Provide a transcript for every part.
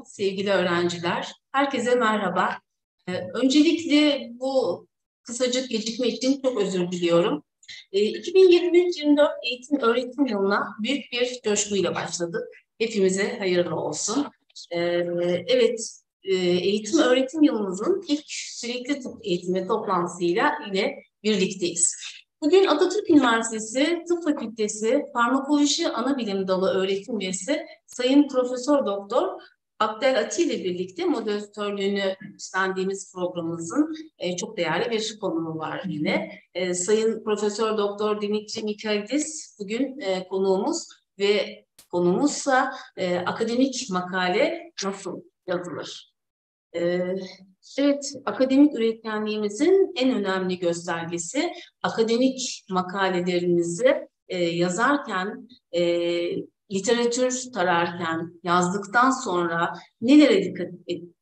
Sevgili öğrenciler, herkese merhaba. Öncelikle bu kısacık gecikme için çok özür diliyorum. 2023-24 eğitim öğretim yılına büyük bir coşkuyla başladık. Hepimize hayırlı olsun. Evet, eğitim öğretim yılımızın ilk sürekli tıp eğitimi toplantısıyla yine birlikteyiz. Bugün Atatürk Üniversitesi Tıp Fakültesi Farmakoloji Anabilim Dalı öğretim üyesi Sayın Profesör Doktor Makale ile birlikte moderatörlüğünü üstlendiğimiz programımızın çok değerli bir konuğu var yine. Sayın Profesör Doktor Dimitri Mikaidis bugün konuğumuz ve konumuzsa akademik makale nasıl yazılır? Evet, akademik üretkenliğimizin en önemli göstergesi akademik makalelerimizi yazarken, literatür tararken, yazdıktan sonra nelere dikkat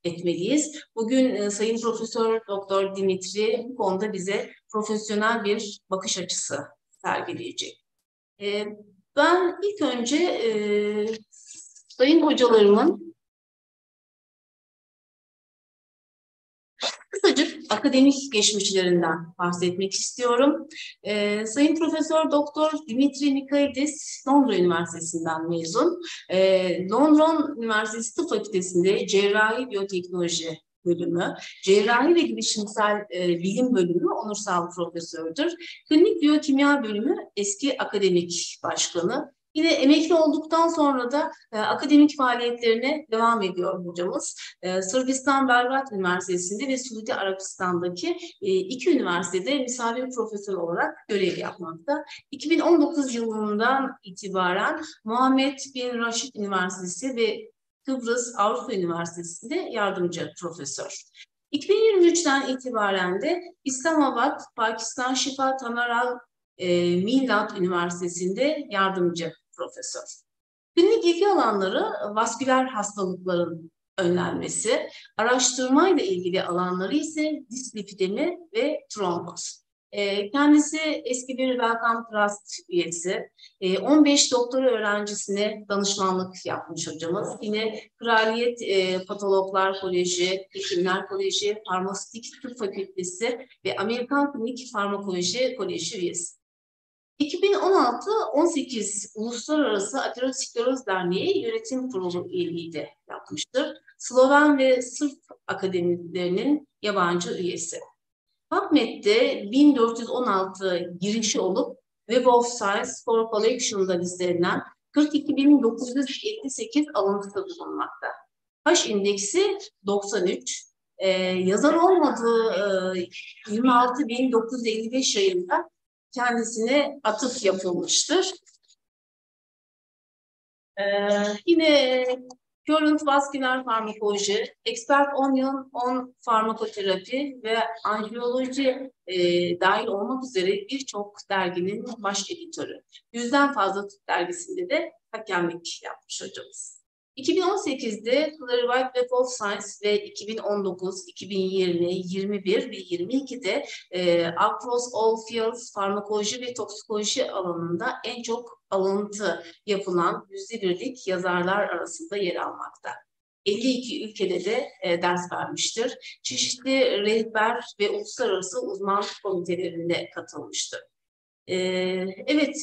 etmeliyiz? Bugün Sayın Profesör Doktor Dimitri bu konuda bize profesyonel bir bakış açısı sergileyecek. Ben ilk önce sayın hocalarımın kısacık akademik geçmişlerinden bahsetmek istiyorum. Sayın Profesör Doktor Dimitri Mikaidis Londra Üniversitesi'nden mezun. Londra Üniversitesi Tıp Fakültesi'nde cerrahi biyoteknoloji bölümü, cerrahi ve girişimsel bilim bölümü onursal profesördür. Klinik biyokimya bölümü eski akademik başkanı. Yine emekli olduktan sonra da akademik faaliyetlerine devam ediyor hocamız. Sırbistan Belgrad Üniversitesi'nde ve Suudi Arabistan'daki iki üniversitede misafir profesör olarak görev yapmakta. 2019 yılından itibaren Muhammed Bin Raşid Üniversitesi ve Kıbrıs Avrupa Üniversitesi'nde yardımcı profesör. 2023'ten itibaren de İslamabad, Pakistan Şifa Tamaral Millat Üniversitesi'nde yardımcı profesör. Klinik ilgi alanları vasküler hastalıkların önlenmesi, araştırmayla ilgili alanları ise dislipidemi ve tromboz. Kendisi eski bir Wellcome Trust üyesi. 15 doktora öğrencisine danışmanlık yapmış hocamız. Yine Kraliyet Patologlar Koleji, Hekimler Koleji, Farmasötik Tıp Fakültesi ve Amerikan Klinik Farmakoloji Koleji üyesi. 2016-18 Uluslararası Ateroskleroz Derneği Yönetim Kurulu üyeliği de yapmıştır. Sloven ve Sırp akademilerinin yabancı üyesi. PubMed'de 1416 girişi olup Web of Science for Collection'da listelenen 42.978 alıntıda bulunmakta. H indeksi 93. Yazar olmadığı 26.955 yayında kendisine atıf yapılmıştır. Yine Current Vasküler Farmakoloji, Expert on Farmakoterapi ve Anjiyoloji dahil olmak üzere birçok derginin baş editörü. 100'den fazla tıp dergisinde de hakemlik yapmış hocamız. 2018'de Clarified Web of Science ve 2019, 2020, 21 ve 22'de Across All Fields Farmakoloji ve Toksikoloji alanında en çok alıntı yapılan %1'lik yazarlar arasında yer almakta. 52 ülkede de ders vermiştir. Çeşitli rehber ve uluslararası uzman komitelerinde katılmıştır. Evet,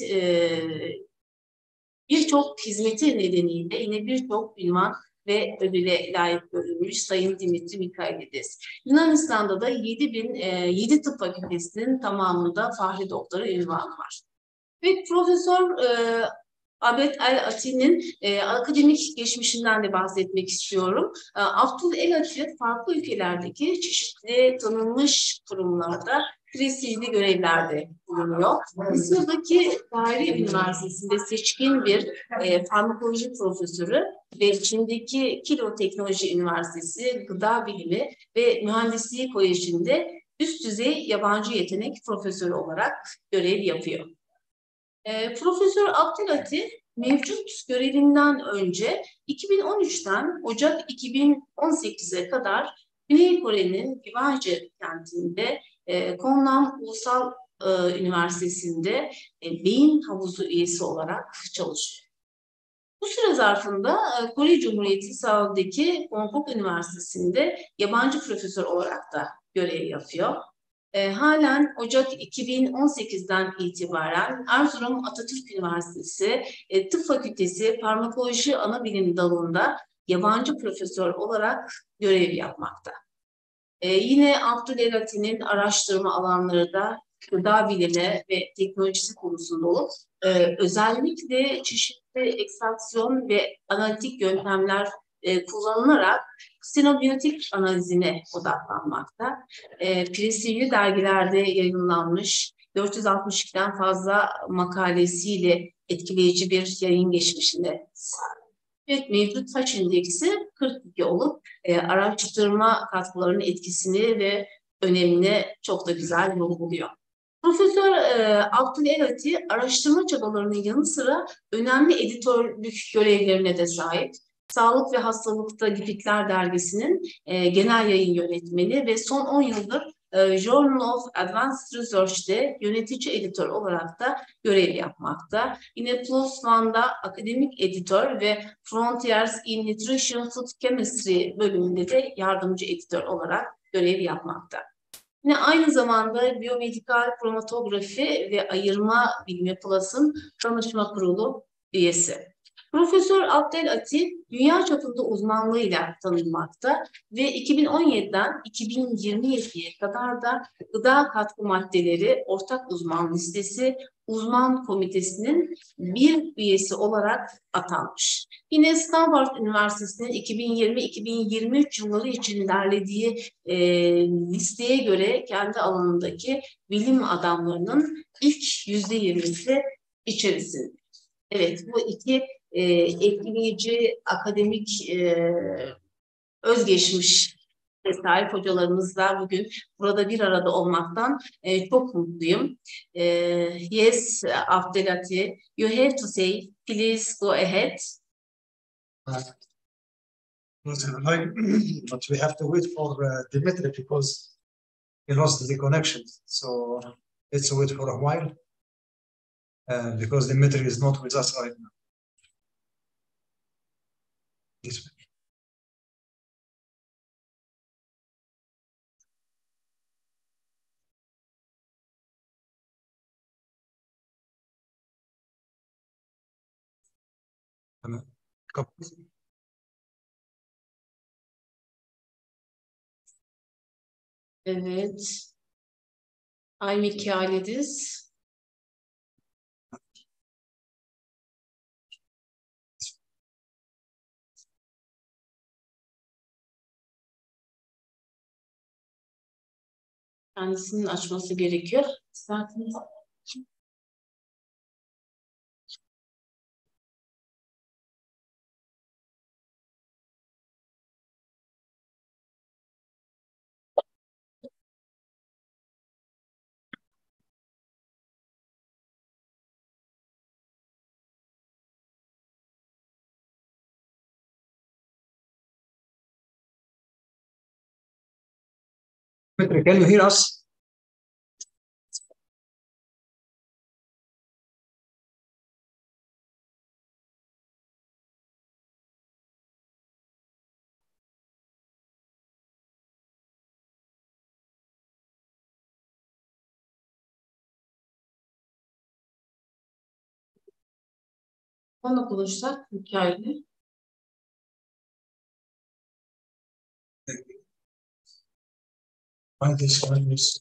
birçok hizmeti nedeniyle yine birçok ünvan ve ödüle layık görülmüş Sayın Dimitri Mikaidis. Yunanistan'da da 7 tıp fakültesinin tamamında Fahri Doktora ünvanı var. Ve Profesör Abed El-Ati'nin akademik geçmişinden de bahsetmek istiyorum. Abdül El-Ati farklı ülkelerdeki çeşitli tanınmış kurumlarda prestijli görevlerde bulunuyor. Mısır'daki Kahire Üniversitesi'nde seçkin bir farmakoloji profesörü ve Çin'deki Kilo Teknoloji Üniversitesi Gıda Bilimi ve Mühendisliği Koleji'nde üst düzey yabancı yetenek profesörü olarak görev yapıyor. Profesör Abdülati mevcut görevinden önce 2013'ten Ocak 2018'e kadar Güney Kore'nin Gwaje kentinde Kongnam Ulusal Üniversitesi'nde beyin havuzu üyesi olarak çalışıyor. Bu süre zarfında Kore Cumhuriyeti Seul'deki Konkuk Üniversitesi'nde yabancı profesör olarak da görev yapıyor. Halen Ocak 2018'den itibaren Erzurum Atatürk Üniversitesi Tıp Fakültesi Farmakoloji Anabilim Dalı'nda yabancı profesör olarak görev yapmakta. Yine Abdülelati'nin araştırma alanları da gıda bilimi ve teknolojisi konusunda olup özellikle çeşitli ekstraksiyon ve analitik yöntemler kullanılarak sinobiyotik analizine odaklanmakta. Prestijli dergilerde yayınlanmış 462'den fazla makalesiyle etkileyici bir yayın geçmişine sahip. Evet, mevcut taş indeksi 42 olup araştırma katkılarının etkisini ve önemini çok da güzel vurguluyor. Profesör Abdülelati araştırma çabalarının yanı sıra önemli editörlük görevlerine de sahip. Sağlık ve Hastalıkta Lipidler Dergisi'nin genel yayın yönetmeni ve son 10 yıldır Journal of Advanced Research'te yönetici editör olarak da görev yapmakta. Yine PLOS ONE'da akademik editör ve Frontiers in Nutrition Food Chemistry bölümünde de yardımcı editör olarak görev yapmakta. Yine aynı zamanda biyomedikal kromatografi ve ayırma bilimi PLAS'ın danışma kurulu üyesi. Profesör Abdülati dünya çapında uzmanlığıyla tanınmakta ve 2017'den 2027'ye kadar da gıda katkı maddeleri ortak uzman listesi uzman komitesinin bir üyesi olarak atanmış. Yine Stanford Üniversitesi'nin 2020-2023 yılları için derlediği listeye göre kendi alanındaki bilim adamlarının ilk %20'si içerisinde. Evet, bu iki etkileyici akademik özgeçmiş sahip hocalarımızla bugün burada bir arada olmaktan çok mutluyum. Yes, Abdelati, you have to say, please go ahead. But we have to wait for Dimitri because he lost the connection. So let's wait for a while because Dimitri is not with us right now. Yes. Evet. Ay Makale'diz. Kendisinin açması gerekiyor. İsterseniz. Dimitri, can you hear us? Onunla konuşsak Makale. Find this one is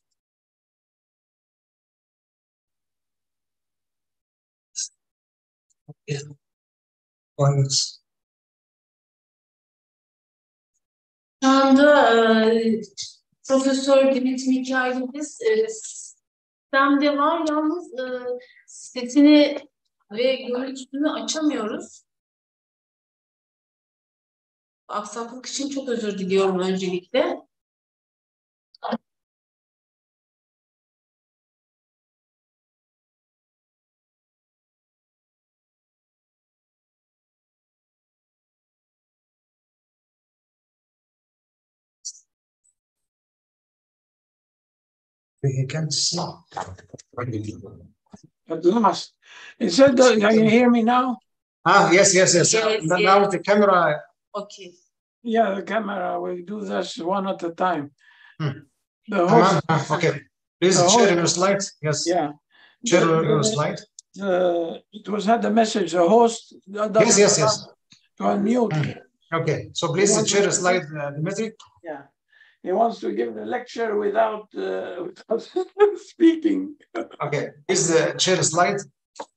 Şu anda Profesör Dimitri Makale'diz sistemde var. Yalnız sesini ve görüntüsünü açamıyoruz. Aksaklık için çok özür diliyorum öncelikle. he can see. At last. It said, can you hear me now? Yes. Yes, Now the camera. Okay. Yeah, the camera. We do this one at a time. The Tamam. host. Okay. Please The share host- your slides. Yes. Yeah. Share your slide. It was had the message. The host doesn't Yes. to unmute. Okay. So please share a slide, Dimitri. Yeah. He wants to give the lecture without speaking. Okay. Please share a slide.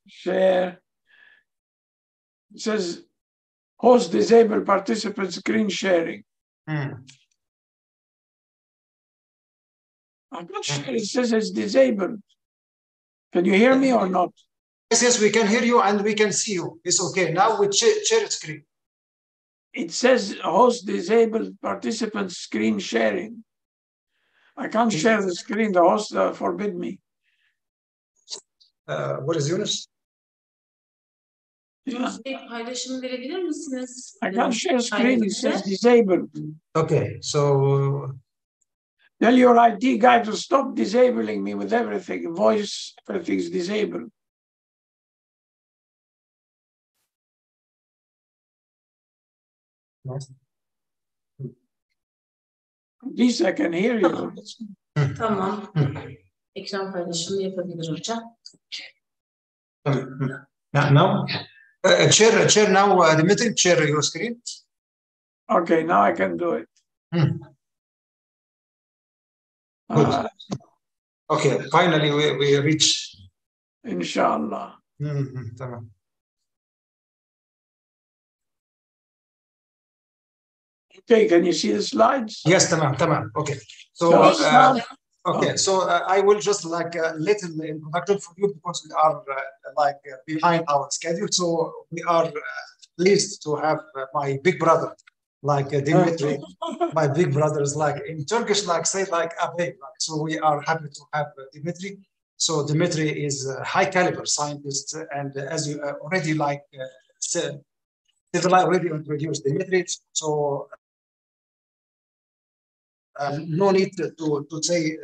Share. It says host disabled participant screen sharing. I'm not sure. It says it's disabled. Can you hear me or not? Yes, we can hear you and we can see you. It's okay. Now we share screen. It says host disabled participant screen sharing. I can't share the screen. The host forbid me. What is Yunus? Yeah. Paylaşımı verebilir misiniz? I can't share screen. It says disabled. Okay, so Tell your IT guy to stop disabling me with everything. Voice, everything's disabled. At least I can hear you. Tamam. Ekran paylaşımı yapabilir hocam. Now, share now, Dimitri, share your screen. Okay, now I can do it. Good. Okay, finally we reach. Inshallah. Tamam. Okay, can you see the slides? Yes, tamam. Okay. So, I will just like a little introduction for you because we are behind our schedule. So we are pleased to have my big brother, like Dimitri. My big brother is like in Turkish, like say like Abe. So we are happy to have Dimitri. So Dimitri is a high caliber scientist, and as you already said, already introduced Dimitri. So no need to say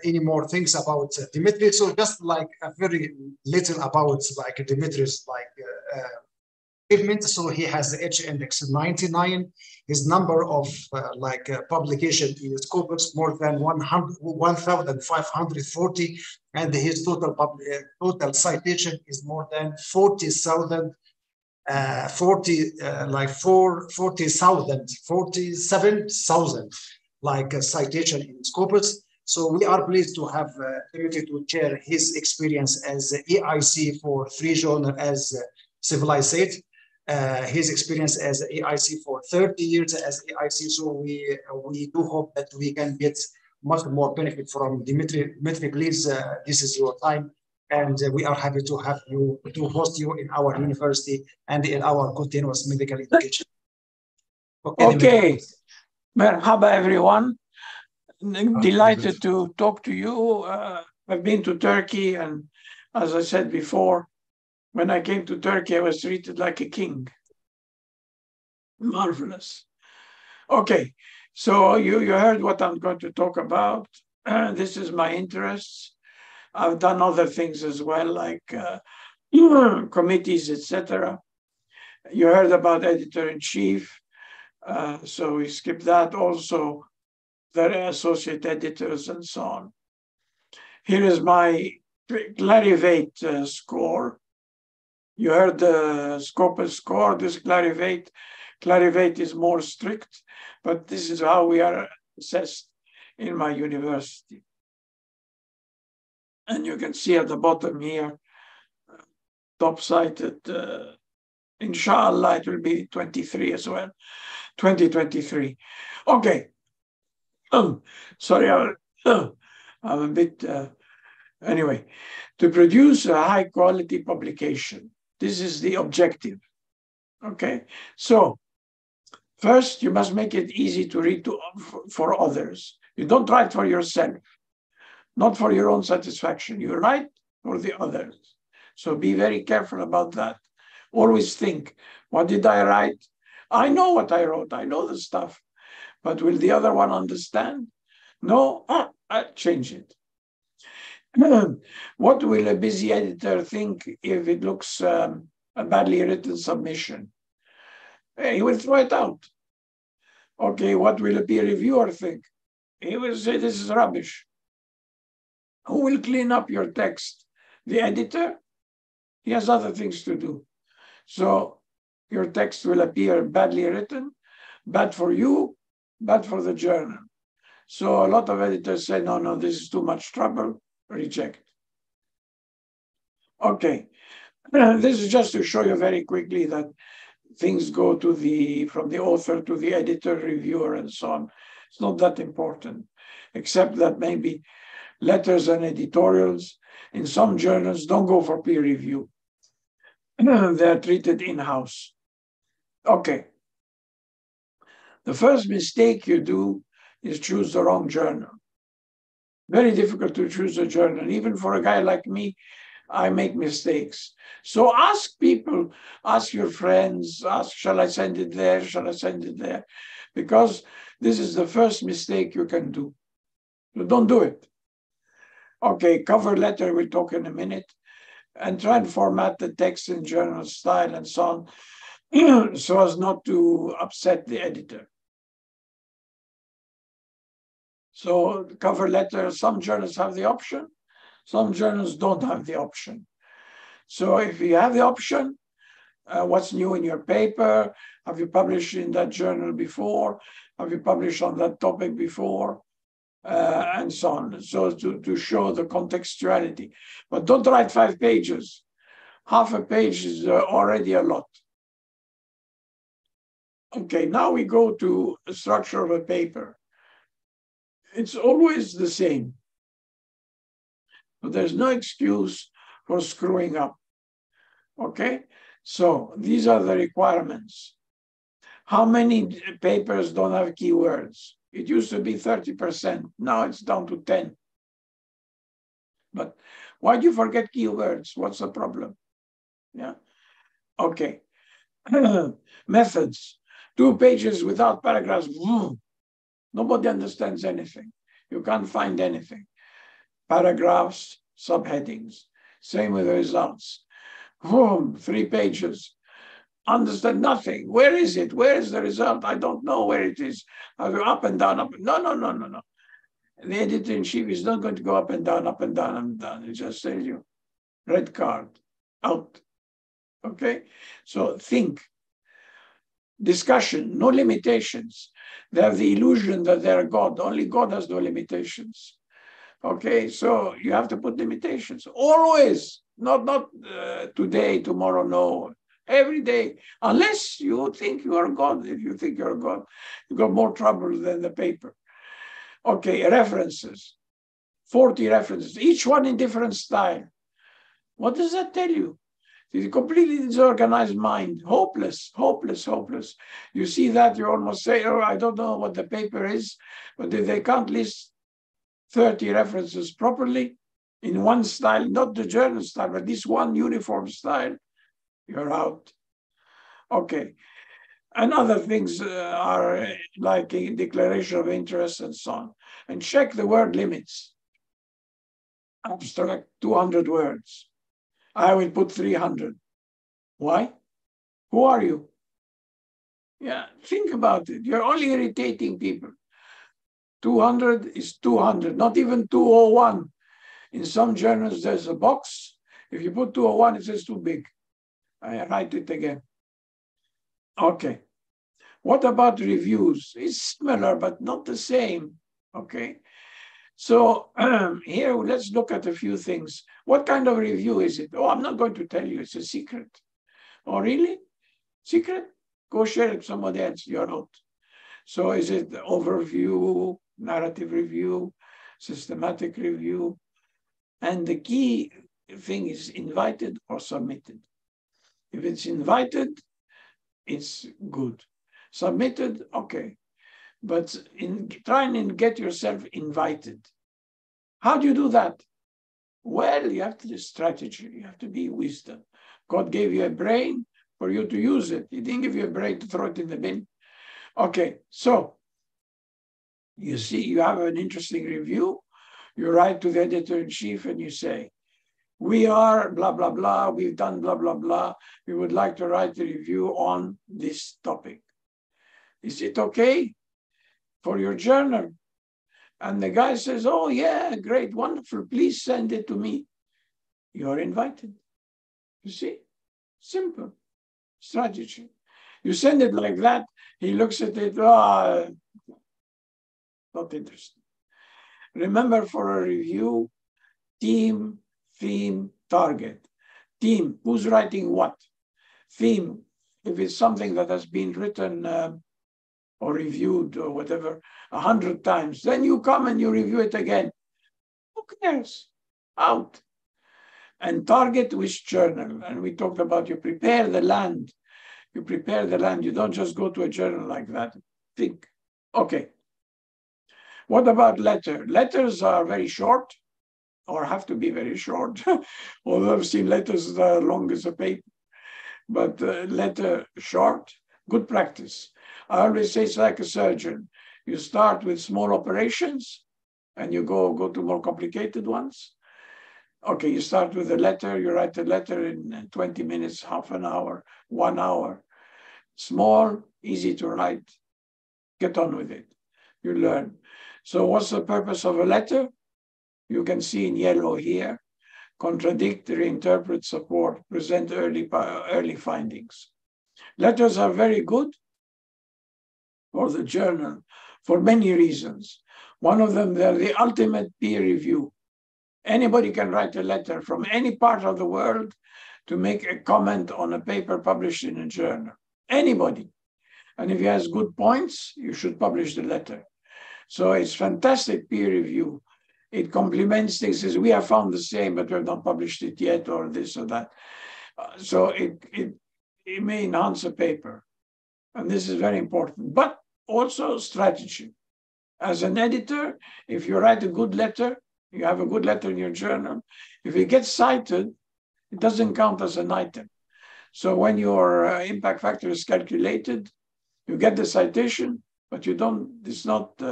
any more things about Dimitri. So just like a very little about like Dimitri's achievement. So he has the H index 99. His number of publication in Scopus more than 1,540, and his total citation is more than 47,000 citation in Scopus. So we are pleased to have Dimitri to share his experience as EIC for free journal as Civilized. His experience as EIC for 30 years as EIC. So we do hope that we can get much more benefit from Dimitri. Dimitri, please, this is your time. And we are happy to have you, to host you in our university and in our continuous medical education. Okay. Merhaba, everyone. Delighted to talk to you. I've been to Turkey, and as I said before, when I came to Turkey, I was treated like a king. Marvelous. Okay, so you heard what I'm going to talk about. This is my interests. I've done other things as well, like committees, etc. You heard about editor-in-chief, so we skip that. Also, the associate editors and so on. Here is my Clarivate score. You heard the Scopus score, this Clarivate. Clarivate is more strict, but this is how we are assessed in my university. And you can see at the bottom here, top cited, inshallah, it will be 23 as well, 2023. Okay. Sorry, I'm a bit, anyway, to produce a high quality publication. This is the objective. Okay, so first you must make it easy to read for others. You don't write for yourself, not for your own satisfaction. You write for the others. So be very careful about that. Always think, what did I write? I know what I wrote. I know the stuff. But will the other one understand? No, I'll change it. What will a busy editor think if it looks a badly written submission. He will throw it out. Okay, what will a peer reviewer think? He will say, this is rubbish. Who will clean up your text? The editor? He has other things to do. So your text will appear badly written, bad for you, bad for the journal. So a lot of editors say, no, this is too much trouble, reject. Okay, this is just to show you very quickly that things go to from the author to the editor, reviewer, and so on. It's not that important, except that maybe letters and editorials in some journals don't go for peer review. They're treated in-house. Okay. The first mistake you do is choose the wrong journal. Very difficult to choose a journal. Even for a guy like me, I make mistakes. So ask people, ask your friends, ask, shall I send it there? Shall I send it there? Because this is the first mistake you can do. So don't do it. Okay, cover letter, we'll talk in a minute. And try and format the text in journal style and so on, so as not to upset the editor. So cover letter, some journals have the option, some journals don't have the option. So if you have the option, what's new in your paper? Have you published in that journal before? Have you published on that topic before? And so on. So to show the contextuality. But don't write 5 pages. Half a page is already a lot. Okay, now we go to the structure of a paper. It's always the same. But there's no excuse for screwing up. Okay, so these are the requirements. How many papers don't have keywords? It used to be 30%. Now it's down to 10. But why do you forget keywords? What's the problem? Yeah. Okay. Methods. 2 pages without paragraphs. Nobody understands anything. You can't find anything. Paragraphs, subheadings. Same with the results. 3 pages. Understand nothing. Where is it? Where is the result? I don't know where it is. I go up and down, up. No. The editor-in-chief is not going to go up and down, up and down, and down. He just tells you, red card, out. Okay? So think. Discussion, no limitations. They have the illusion that they're God. Only God has no limitations. Okay? So you have to put limitations. Always. Not today, tomorrow, no. Every day. Unless you think you are God. If you think you're God, you've got more trouble than the paper. Okay, references. 40 references, each one in different style. What does that tell you? It's a completely disorganized mind. Hopeless. You see that, you almost say, oh, I don't know what the paper is, but if they can't list 30 references properly in one style, not the journal style, but this one uniform style, you're out. Okay. And other things are like a declaration of interest and so on. And check the word limits. Abstract, 200 words. I will put 300. Why? Who are you? Yeah, think about it. You're only irritating people. 200 is 200, not even 201. In some journals, there's a box. If you put 201, it says too big. I write it again. Okay. What about reviews? It's similar, but not the same. Okay. So here, let's look at a few things. What kind of review is it? Oh, I'm not going to tell you. It's a secret. Oh, really? Secret? Go share it with somebody else. You're out. So is it overview, narrative review, systematic review? And the key thing is invited or submitted. If it's invited, it's good. Submitted, okay. But try and get yourself invited. How do you do that? Well, you have to do strategy. You have to be wisdom. God gave you a brain for you to use it. He didn't give you a brain to throw it in the bin. Okay, so you see, you have an interesting review. You write to the editor-in-chief and you say, we are blah, blah, blah, we've done blah, blah, blah. We would like to write a review on this topic. Is it okay for your journal? And the guy says, oh yeah, great, wonderful, please send it to me. You're invited. You see, simple strategy. You send it like that, he looks at it, not interested. Remember, for a review, team, theme, target. Team, who's writing what? Theme, if it's something that has been written or reviewed or whatever 100 times, then you come and you review it again. Who cares? Out. And target which journal. And we talked about you prepare the land. You prepare the land. You don't just go to a journal like that. Think. Okay. What about letter? Letters are very short, or have to be very short. Although I've seen letters that are long as a paper. But letter short, good practice. I always say it's like a surgeon. You start with small operations and you go to more complicated ones. Okay, you start with a letter, you write a letter in 20 minutes, half an hour, 1 hour. Small, easy to write. Get on with it. You learn. So what's the purpose of a letter? You can see in yellow here. Contradict, reinterpret, support, present early findings. Letters are very good for the journal for many reasons. One of them, they're the ultimate peer review. Anybody can write a letter from any part of the world to make a comment on a paper published in a journal. Anybody. And if he has good points, you should publish the letter. So it's fantastic peer review. It complements things, says we have found the same, but we have not published it yet, or this or that. So it may enhance a paper. And this is very important. But also strategy. As an editor, if you write a good letter, you have a good letter in your journal, if it gets cited, it doesn't count as an item. So when your impact factor is calculated, you get the citation, but you don't, it's not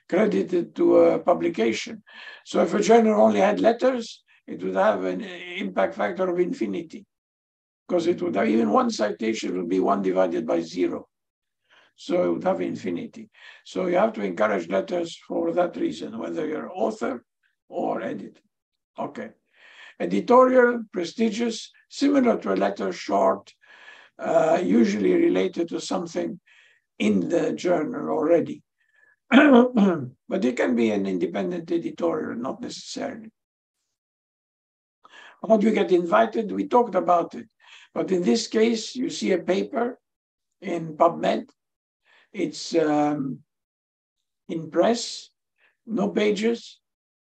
credited to a publication. So if a journal only had letters, it would have an impact factor of infinity, because it would have, even one citation would be 1 divided by 0. So it would have infinity. So you have to encourage letters for that reason, whether you're author or editor. Okay. Editorial, prestigious, similar to a letter, short, usually related to something in the journal already. But it can be an independent editorial, not necessarily. How do you get invited? We talked about it. But in this case, you see a paper in PubMed. It's in press, no pages,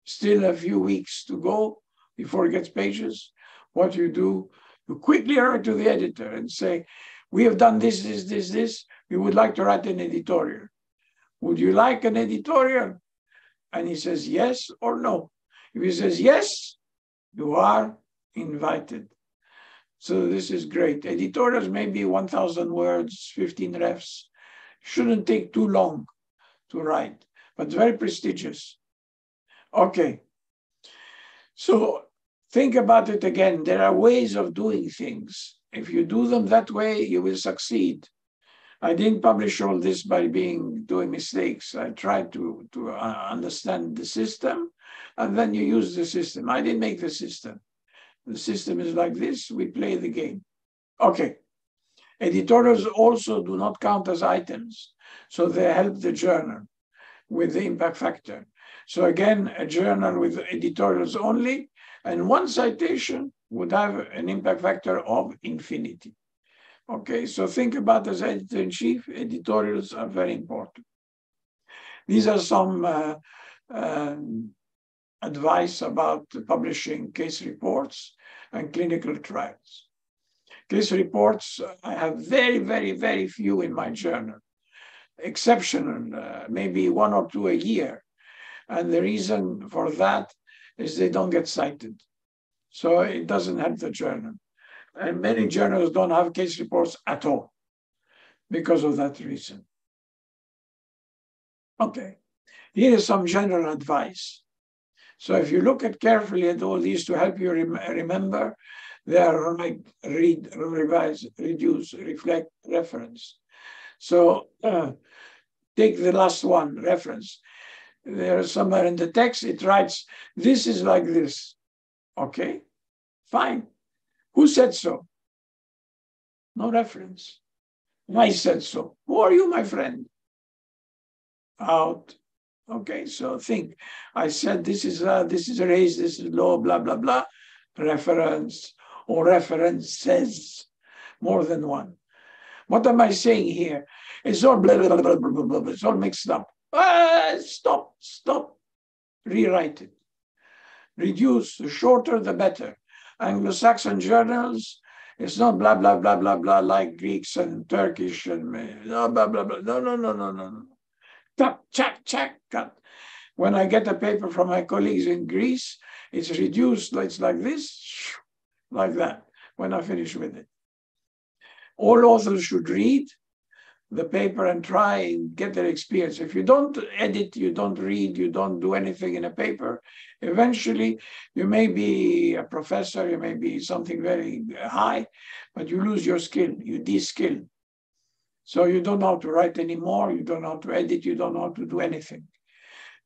still a few weeks to go before it gets pages. What you do, you quickly write to the editor and say, we have done this. We would like to write an editorial. Would you like an editorial? And he says yes or no. If he says yes, you are invited. So this is great. Editorials may be 1,000 words, 15 refs. Shouldn't take too long to write, but very prestigious. Okay. So think about it again. There are ways of doing things. If you do them that way, you will succeed. I didn't publish all this by doing mistakes. I tried to understand the system, and then you use the system. I didn't make the system. The system is like this. We play the game. Okay. Editorials also do not count as items, so they help the journal with the impact factor. So again, a journal with editorials only, and one citation would have an impact factor of infinity. Okay, so think about as editor-in-chief, editorials are very important. These are some advice about publishing case reports and clinical trials. Case reports, I have very, very, very few in my journal. Exceptional, maybe 1 or 2 a year. And the reason for that is they don't get cited. So it doesn't help the journal. And many journals don't have case reports at all because of that reason. Okay, here is some general advice. So if you look at carefully at all these to help you remember, they are like read, revise, reduce, reflect, reference. So take the last one, reference. There somewhere in the text, it writes, this is like this. Okay, fine. Who said so? No reference. I said so. Who are you, my friend? Out. Okay, so think. I said this is raised, this is low, blah, blah, blah. Reference or references, more than one. What am I saying here? It's all blah, blah, blah, blah, blah, blah, blah. It's all mixed up. Stop. Rewrite it. Reduce, the shorter, the better. Anglo-Saxon journals, it's not blah, blah, blah, blah, blah, like Greeks and Turkish and blah, blah, blah, blah. No. Cut. When I get a paper from my colleagues in Greece, it's reduced, it's like this, like that, when I finish with it. All authors should read the paper and try and get their experience. If you don't edit, you don't read, you don't do anything in a paper, eventually you may be a professor, you may be something very high, but you lose your skill, you de-skill. So you don't know how to write anymore, you don't know how to edit, you don't know how to do anything,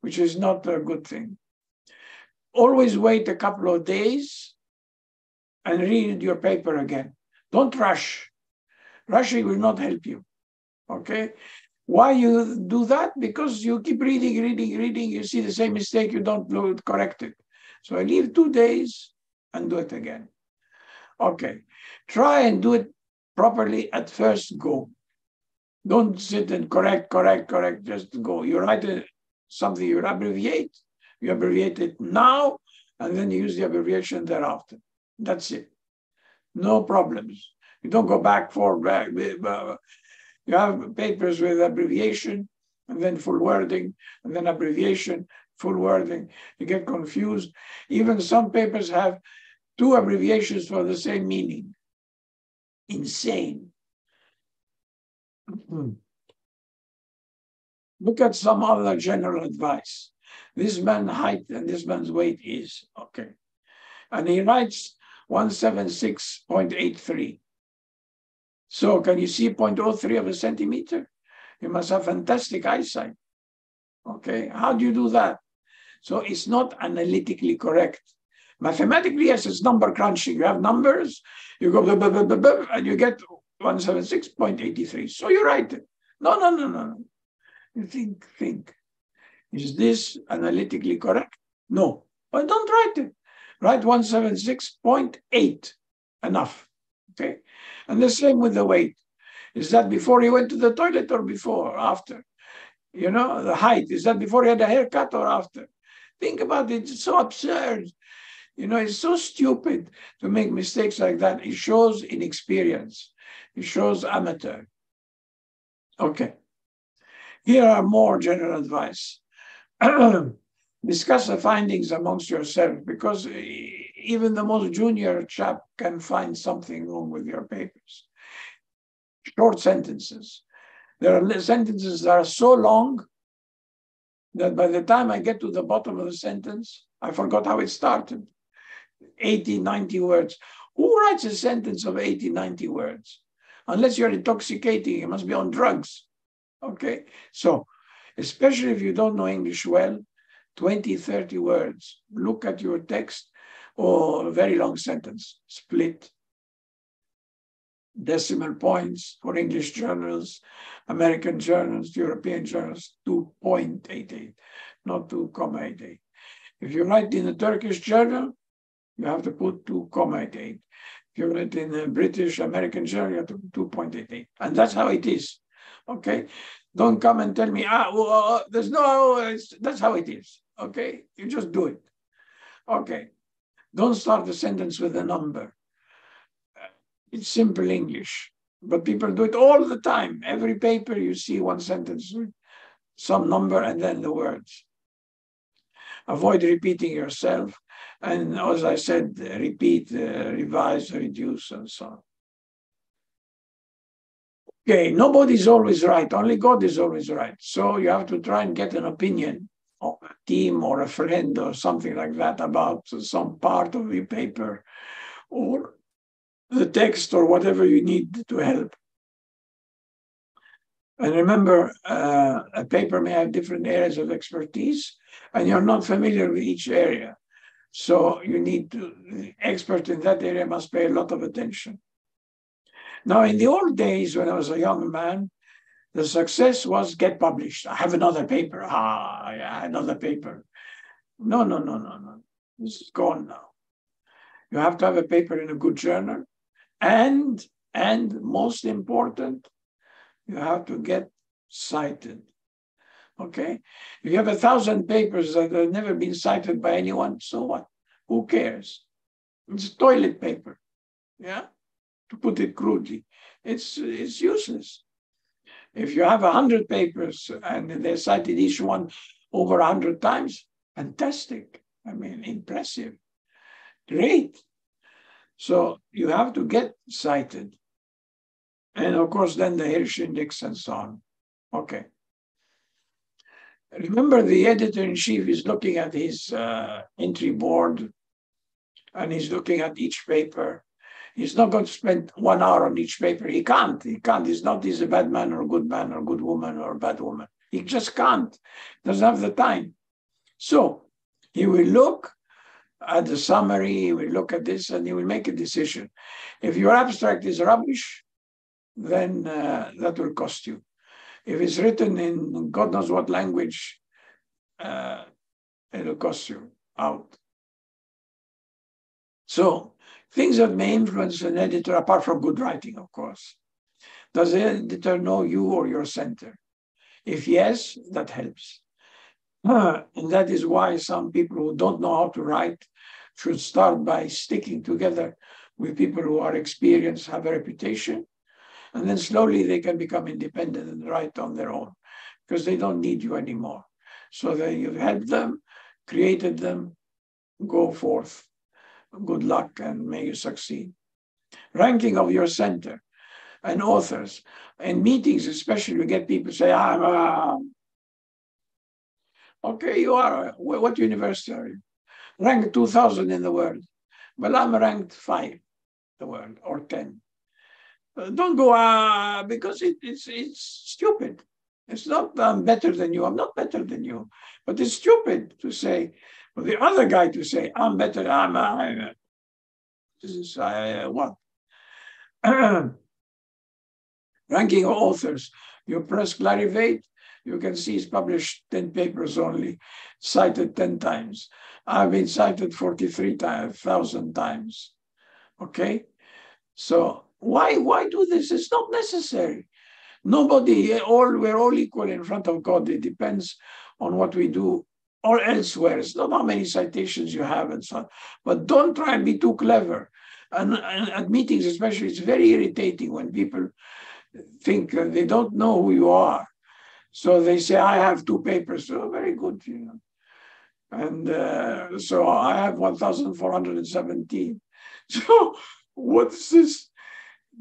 which is not a good thing. Always wait a couple of days and read your paper again. Don't rush. Rushing will not help you. Okay? Why you do that? Because you keep reading, you see the same mistake, you don't correct it. So I leave 2 days and do it again. Okay. Try and do it properly at first go. Don't sit and correct, just go. You write something, you abbreviate it now, and then you use the abbreviation thereafter. That's it. No problems. You don't go back. You have papers with abbreviation, and then full wording, and then abbreviation, full wording. You get confused. Even some papers have 2 abbreviations for the same meaning. Insane. Look at some other general advice. This man's height and this man's weight is, okay. And he writes 176.83. So can you see 0.03 of a centimeter? You must have fantastic eyesight. Okay, how do you do that? So it's not analytically correct. Mathematically, yes, it's number crunching. You have numbers, you go blah, blah, blah, blah, blah, and you get 176.83. So you write it. No. You think. Is this analytically correct? No. But don't write it. Write 176.8. Enough. Okay. And the same with the weight. Is that before he went to the toilet or before or after? You know, the height. Is that before he had a haircut or after? Think about it. It's so absurd. You know, it's so stupid to make mistakes like that. It shows inexperience. It shows amateur. Okay. Here are more general advice. Discuss the findings amongst yourselves, because even the most junior chap can find something wrong with your papers. Short sentences. There are sentences that are so long that by the time I get to the bottom of the sentence, I forgot how it started. 80, 90 words. Who writes a sentence of 80, 90 words? Unless you're intoxicating, you must be on drugs. Okay? So, especially if you don't know English well, 20, 30 words. Look at your text or a very long sentence. Split. Decimal points for English journals, American journals, European journals, 2.88, not 2.88. If you write in a Turkish journal, you have to put 2.88. If you write in a British American journal, you have to put 2.88. And that's how it is. Okay? Don't come and tell me, there's no, that's how it is. Okay? You just do it. Okay. Don't start the sentence with a number. It's simple English, but people do it all the time. Every paper you see one sentence with some number and then the words. Avoid repeating yourself. And as I said, repeat, revise, reduce, and so on. Okay, nobody's always right. Only God is always right. So you have to try and get an opinion of team or a friend or something like that about some part of your paper or the text or whatever you need to help. And remember, a paper may have different areas of expertise, and you're not familiar with each area. So you need to, the expert in that area must pay a lot of attention. Now, in the old days, when I was a young man, the success was get published. I have another paper. Yeah, another paper. No. This is gone now. You have to have a paper in a good journal. And most important, you have to get cited. Okay? If you have 1,000 papers that have never been cited by anyone, so what? Who cares? It's toilet paper. Yeah? To put it crudely. It's useless. If you have 100 papers and they're cited each one over 100 times, fantastic. I mean, impressive. Great. So you have to get cited. And of course, then the Hirsch Index and so on. Okay. Remember, the editor-in-chief is looking at his entry board and he's looking at each paper. He's not going to spend 1 hour on each paper. He can't. He's a bad man or a good woman or a bad woman. He just can't. Doesn't have the time. So he will look at the summary, he will look at this, and he will make a decision. If your abstract is rubbish, then that will cost you. If it's written in God knows what language, it'll cost you out. So things that may influence an editor, apart from good writing, of course. Does the editor know you or your center? If yes, that helps. And that is why some people who don't know how to write should start by sticking together with people who are experienced, have a reputation, and then slowly they can become independent and write on their own because they don't need you anymore. So that you've helped them, created them, go forth. Good luck and may you succeed. Ranking of your center and authors. In meetings especially, we get people say, okay, you are, what university are you? Ranked 2,000 in the world. Well, I'm ranked 5 in the world or 10. Don't go, because it's stupid. It's not I'm better than you. I'm not better than you. But it's stupid to say, for the other guy to say, I'm better, this is what? Ranking of authors. You press Clarivate, you can see it's published 10 papers only, cited 10 times. I've been cited 43,000 times. Okay? So why do this? It's not necessary. We're all equal in front of God. It depends on what we do or elsewhere. It's not how many citations you have and so on. But don't try and be too clever. And at meetings especially, it's very irritating when people think that they don't know who you are. So they say, I have 2 papers. So very good, you know. And so I have 1,417. So what's this?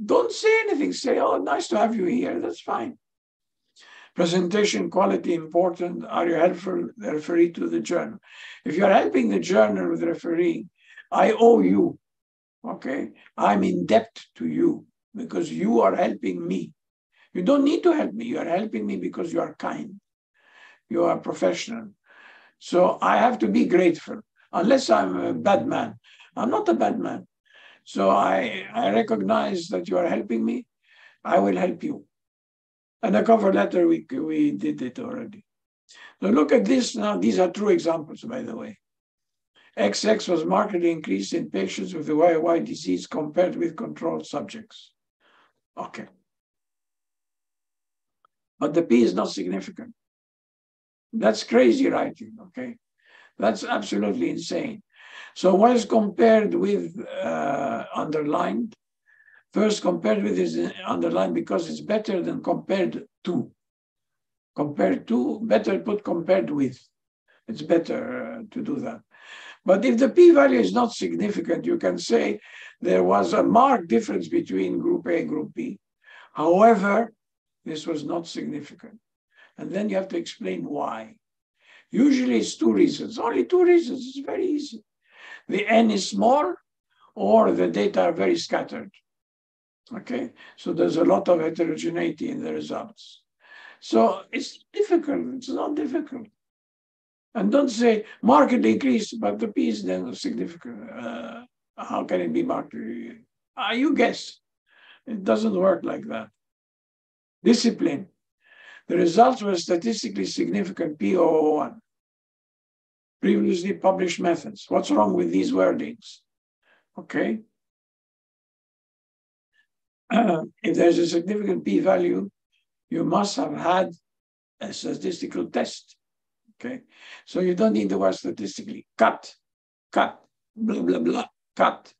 Don't say anything. Say, oh, nice to have you here. That's fine. Presentation quality important. Are you helpful? The referee to the journal. If you're helping the journal with refereeing, I owe you. Okay? I'm in debt to you because you are helping me. You don't need to help me. You are helping me because you are kind. You are professional. So I have to be grateful. Unless I'm a bad man. I'm not a bad man. So I recognize that you are helping me. I will help you. And a cover letter, we did it already. So look at this now. These are true examples, by the way. XX was markedly increased in patients with the YY disease compared with controlled subjects. Okay. But the P is not significant. That's crazy writing, okay? That's absolutely insane. So what is compared with underlined? First, compared with is underlined because it's better than compared to. Compared to, better put compared with. It's better to do that. But if the p-value is not significant, you can say there was a marked difference between group A and group B. However, this was not significant. And then you have to explain why. Usually it's 2 reasons, only 2 reasons. It's very easy. The N is small, or the data are very scattered. Okay, so there's a lot of heterogeneity in the results. So it's difficult, it's not difficult. And don't say market increase, but the P is then significant. How can it be market? You guess. It doesn't work like that. Discipline. The results were statistically significant, P001. Previously published methods. What's wrong with these wordings? Okay. If there's a significant p-value, you must have had a statistical test. Okay, so you don't need the word statistically. Cut, blah, blah, blah, cut.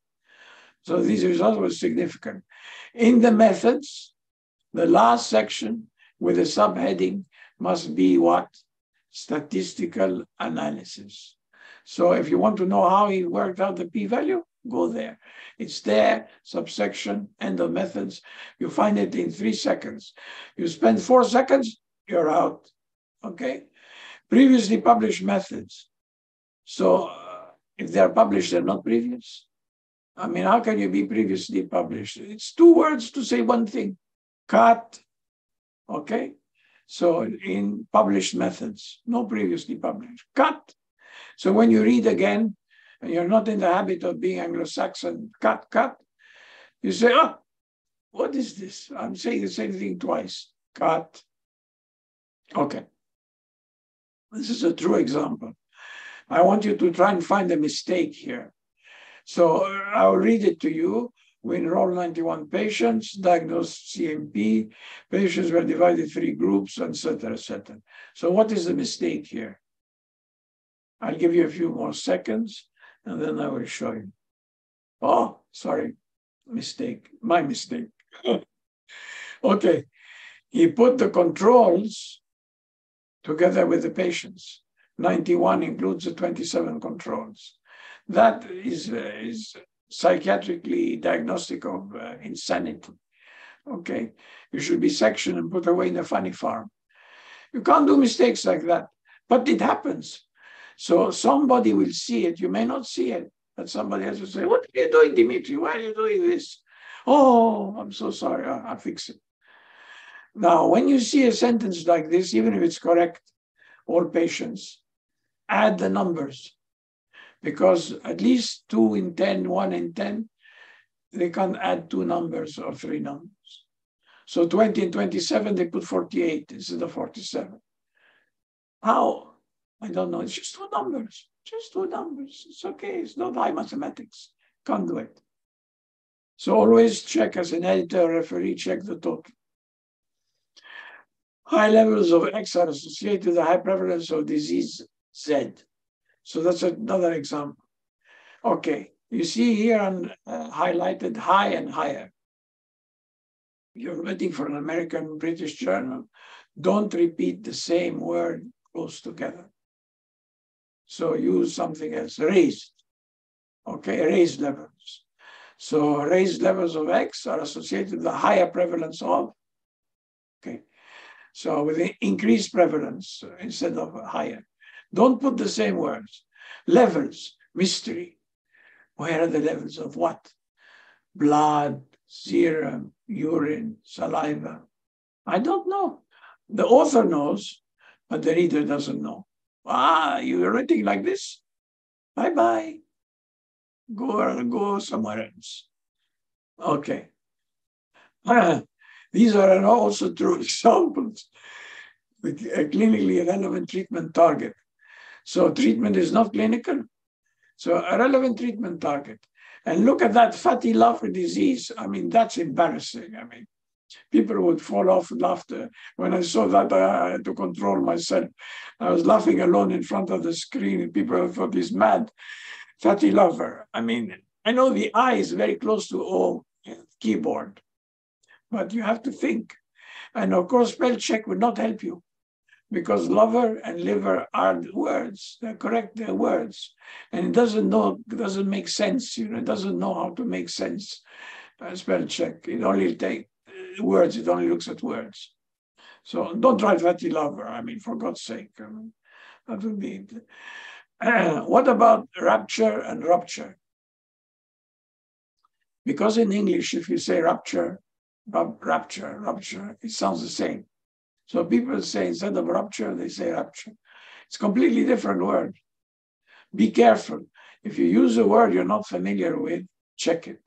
So these results were significant. In the methods, the last section with a subheading must be what? Statistical analysis. So if you want to know how he worked out the p-value, go there. It's there, subsection, end of methods. You find it in 3 seconds. You spend 4 seconds, you're out. Okay? Previously published methods. So if they're published, they're not previous. I mean, how can you be previously published? It's 2 words to say one thing. Cut. Okay? So in published methods, no previously published. Cut. So when you read again, and you're not in the habit of being Anglo-Saxon, cut, you say, oh, what is this? I'm saying the same thing twice. Cut. Okay. This is a true example. I want you to try and find a mistake here. So I'll read it to you. We enrolled 91 patients, diagnosed CMP. Patients were divided in 3 groups, etc., etc. So what is the mistake here? I'll give you a few more seconds, and then I will show you. Oh, sorry, mistake, my mistake. Okay, he put the controls together with the patients. 91 includes the 27 controls. That is psychiatrically diagnostic of insanity. Okay, you should be sectioned and put away in a funny farm. You can't do mistakes like that, but it happens. So somebody will see it. You may not see it, but somebody has to say, what are you doing, Dimitri? Why are you doing this? Oh, I'm so sorry. I'll fix it. Now, when you see a sentence like this, even if it's correct, all patients, add the numbers. Because at least 2 in 10, 1 in 10, they can't add 2 numbers or 3 numbers. So 20 and 27, they put 48 instead of 47. How? I don't know. It's just 2 numbers. Just 2 numbers. It's okay. It's not high mathematics. Can't do it. So always check as an editor or referee, check the total. High levels of X are associated with a high prevalence of disease Z. So that's another example. Okay. You see here on highlighted high and higher. You're waiting for an American British journal. Don't repeat the same word close together. So use something else, raised. Okay, raised levels. So raised levels of X are associated with a higher prevalence of, okay. So with the increased prevalence instead of higher. Don't put the same words. Levels, mystery. Where are the levels of what? Blood, serum, urine, saliva. I don't know. The author knows, but the reader doesn't know. Ah, you're writing like this? Bye-bye. Go somewhere else. Okay. These are also true examples. A clinically relevant treatment target. So treatment is not clinical. So a relevant treatment target. And look at that fatty liver disease. I mean, that's embarrassing. I mean, people would fall off laughter. When I saw that, I had to control myself. I was laughing alone in front of the screen, and people thought he's mad. Fatty liver. I mean, I know the I is very close to O keyboard, but you have to think. And of course, spell check would not help you, because lover and liver are words. They're correct, they're words. And it doesn't make sense. You know, it doesn't know how to make sense. Spell check. It only takes words, it only looks at words. So don't write Fatty Lover. I mean, for God's sake. I mean, that would be. What about rapture and rupture? Because in English, if you say rapture, it sounds the same. So people say instead of rupture, they say rapture. It's a completely different word. Be careful. If you use a word you're not familiar with, check it.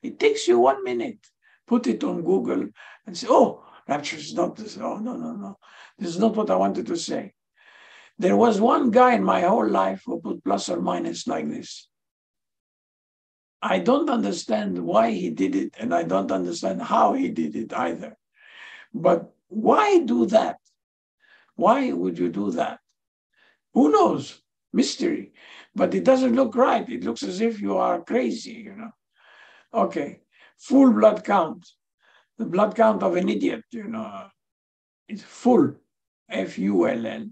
It takes you 1 minute. Put it on Google and say, oh, rapture is not this. Oh, no. This is not what I wanted to say. There was one guy in my whole life who put plus or minus like this. I don't understand why he did it, and I don't understand how he did it either. But why do that? Why would you do that? Who knows? Mystery. But it doesn't look right. It looks as if you are crazy, you know. Okay. Full blood count. The blood count of an idiot, you know. It's full. F-U-L-L.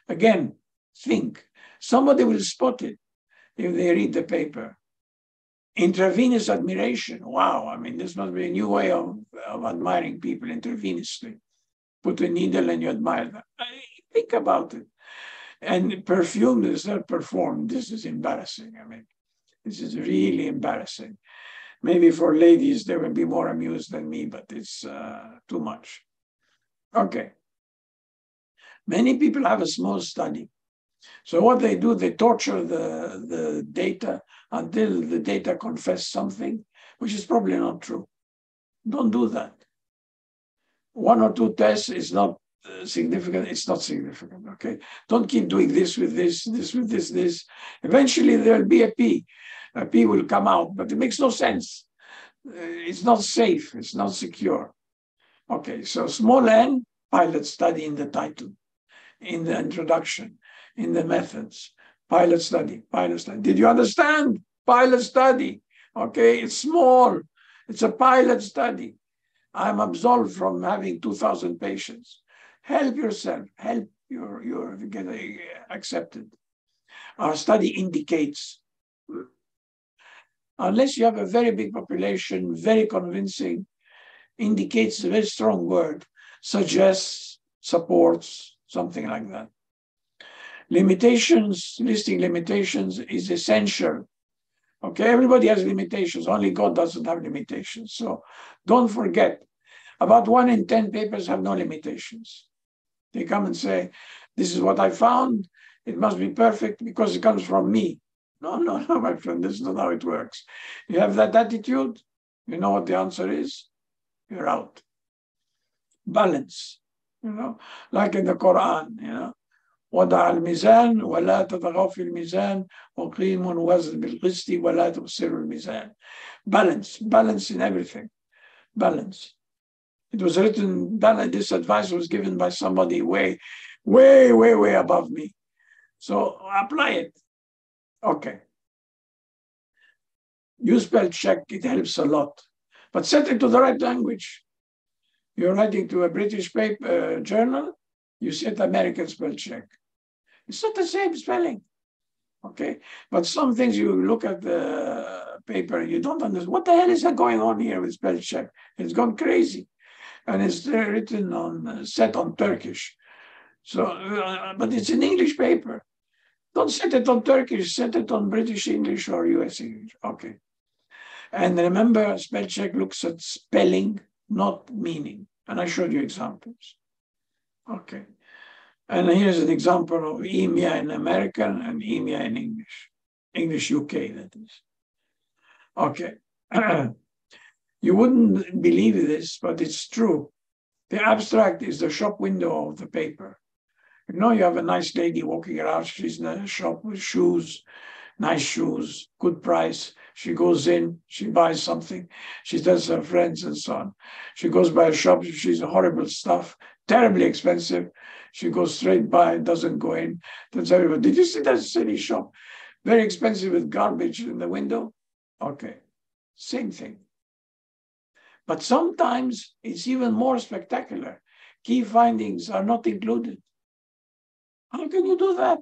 Again, think. Somebody will spot it if they read the paper. Intravenous admiration. Wow. I mean, this must be a new way of admiring people intravenously. Put a needle and you admire them. Think about it. And perfume is not performed. This is embarrassing. I mean, this is really embarrassing. Maybe for ladies, they will be more amused than me, but it's too much. Okay. Many people have a small study. So what they do, they torture the data until the data confess something, which is probably not true. Don't do that. 1 or 2 tests is not significant. It's not significant, okay? Don't keep doing this with this with this. Eventually there'll be a P. A P will come out, but it makes no sense. It's not safe. It's not secure. Okay, so small n, pilot study in the title, in the introduction, in the methods. Pilot study. Did you understand? Pilot study. Okay, it's small. It's a pilot study. I'm absolved from having 2,000 patients. Help yourself. Help your get accepted. Our study indicates, unless you have a very big population, very convincing, indicates a very strong word, suggests, supports, something like that. Limitations, listing limitations is essential. Okay, everybody has limitations. Only God doesn't have limitations. So don't forget, about 1 in 10 papers have no limitations. They come and say, this is what I found. It must be perfect because it comes from me. No, my friend, this is not how it works. You have that attitude, you know what the answer is? You're out. Balance, you know, like in the Quran, you know. وضع الميزان ولا تطغوا في الميزان وقيموا الوزن بالقسط ولا تخسروا الميزان. Balance in everything. Balance. It was written, this advice was given by somebody way above me. So apply it. Okay. Use spell check, it helps a lot. But set it to the right language. You're writing to a British paper journal, you set American spell check. It's not the same spelling. Okay. But some things you look at the paper, you don't understand. What the hell is going on here with spell check? It's gone crazy. And it's written on, set on Turkish. So, but it's an English paper. Don't set it on Turkish, set it on British English or US English. Okay. And remember, spell check looks at spelling, not meaning. And I showed you examples. Okay. And here's an example of EMEA in American and EMEA in English. English UK, that is. Okay. You wouldn't believe this, but it's true. The abstract is the shop window of the paper. You know, you have a nice lady walking around. She's in a shop with shoes, nice shoes, good price. She goes in, she buys something. She tells her friends and so on. She goes by a shop, she's horrible stuff, terribly expensive. She goes straight by, doesn't go in. Tells everybody, did you see that silly shop? Very expensive with garbage in the window. Okay, same thing. But sometimes it's even more spectacular. Key findings are not included. How can you do that?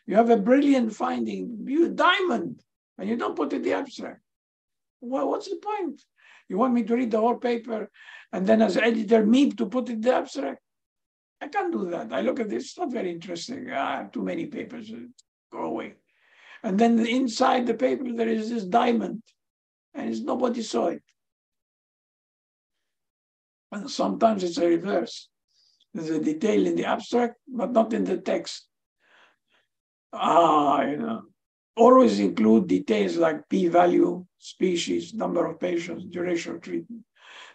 You have a brilliant finding, you diamond, and you don't put in the abstract. Well, what's the point? You want me to read the whole paper and then as editor, me to put in the abstract? I can't do that. I look at this, it's not very interesting. I have too many papers, go away. And then inside the paper, there is this diamond, and nobody saw it. And sometimes it's a reverse. There's a detail in the abstract, but not in the text. Always include details like p-value, species, number of patients, duration of treatment.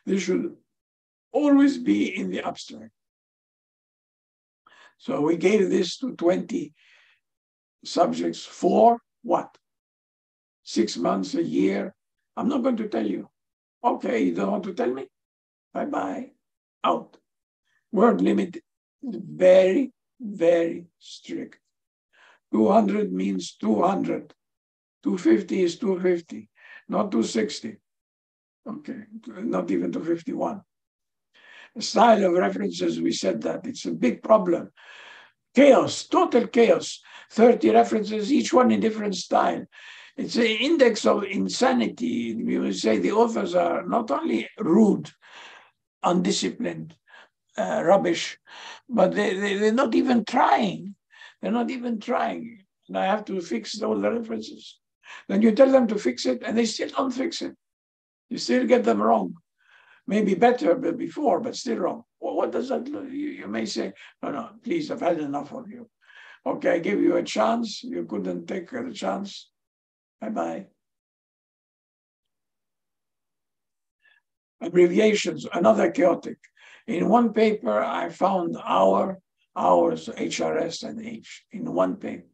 This should always be in the abstract. So we gave this to 20 subjects for what? 6 months, a year. I'm not going to tell you. Okay, you don't want to tell me? Bye-bye, out. Word limit is very, very strict. 200 means 200. 250 is 250, not 260. Okay, not even 251. The style of references, we said that it's a big problem. Chaos, total chaos. 30 references, each one in different style. It's an index of insanity. We would say the authors are not only rude, undisciplined, rubbish, but they're not even trying. They're not even trying. And I have to fix all the references. Then you tell them to fix it, and they still don't fix it. You still get them wrong. Maybe better than before, but still wrong. Well, what does that look? You may say, no, please, I've had enough of you. Okay, I give you a chance. You couldn't take the chance. Bye-bye. Abbreviations, another chaotic. In one paper, I found hours, HRS and H in one paper.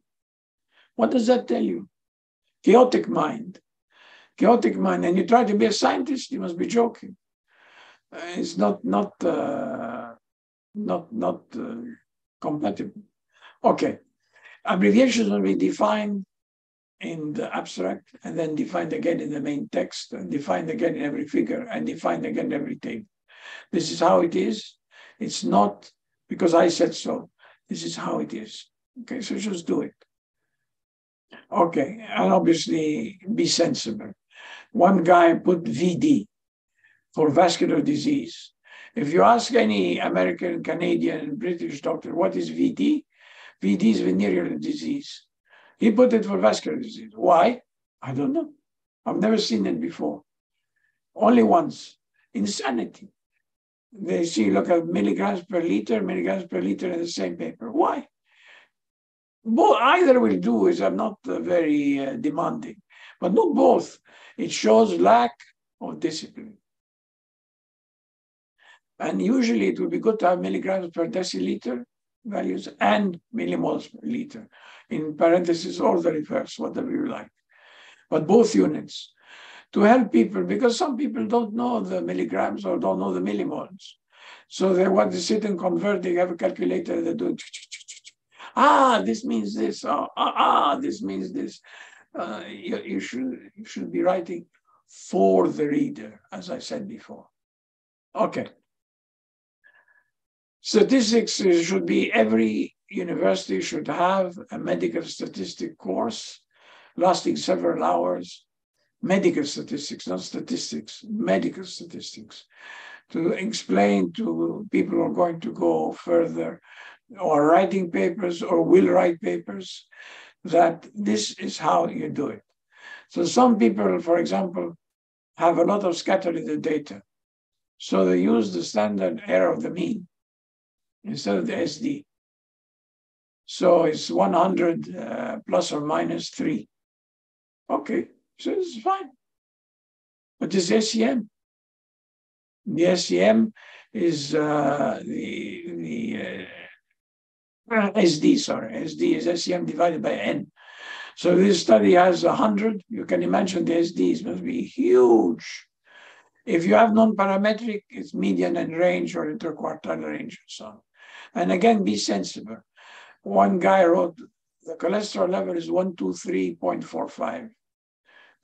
What does that tell you? Chaotic mind. Chaotic mind. And you try to be a scientist, you must be joking. It's not compatible. Okay. Abbreviations will be defined in the abstract, and then defined again in the main text, and defined again in every figure, and defined again in every table. This is how it is. It's not because I said so. This is how it is. Okay, so just do it. Okay, and obviously be sensible. One guy put VD for vascular disease. If you ask any American, Canadian, British doctor, what is VD? VD is venereal disease. He put it for vascular disease. Why? I don't know. I've never seen it before. Only once. Insanity. They see, look at milligrams per liter in the same paper. Why? Both, either will do is I'm not very demanding, but not both. It shows lack of discipline. And usually it would be good to have milligrams per deciliter values and millimoles per liter. In parentheses, or the reverse, whatever you like. But both units to help people, because some people don't know the milligrams or don't know the millimoles. So they want to sit and convert, they have a calculator, they do, this means this, this means this. You should be writing for the reader, as I said before. Okay. Statistics should be, every university should have a medical statistic course lasting several hours. Medical statistics, not statistics, medical statistics, to explain to people who are going to go further or writing papers or will write papers that this is how you do it. So some people, for example, have a lot of scatter in the data. So they use the standard error of the mean instead of the SD. So it's 100 plus or minus 3. Okay, so it's fine. But it's SEM. The SEM is SD, sorry. SD is SEM divided by N. So this study has 100. You can imagine the SDs must be huge. If you have non-parametric, it's median and range or interquartile range and so on. And again, be sensible. One guy wrote, the cholesterol level is 123.45.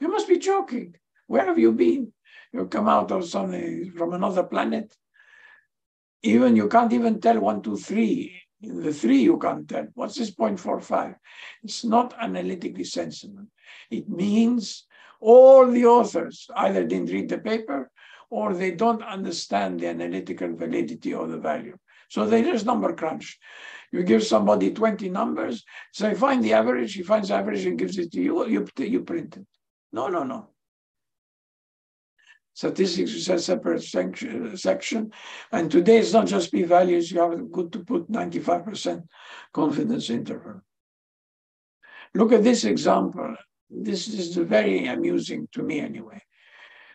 You must be joking. Where have you been? You come out of something from another planet. Even you can't even tell 1, 2, 3. In the 3 you can't tell. What's this 0.45? It's not analytically sensible. It means all the authors either didn't read the paper or they don't understand the analytical validity of the value. So they just number crunch. You give somebody 20 numbers, say, find the average, he finds the average and gives it to you, you print it. No. Statistics is a separate section. And today it's not just p-values, you have good to put 95% confidence interval. Look at this example. This is very amusing to me anyway.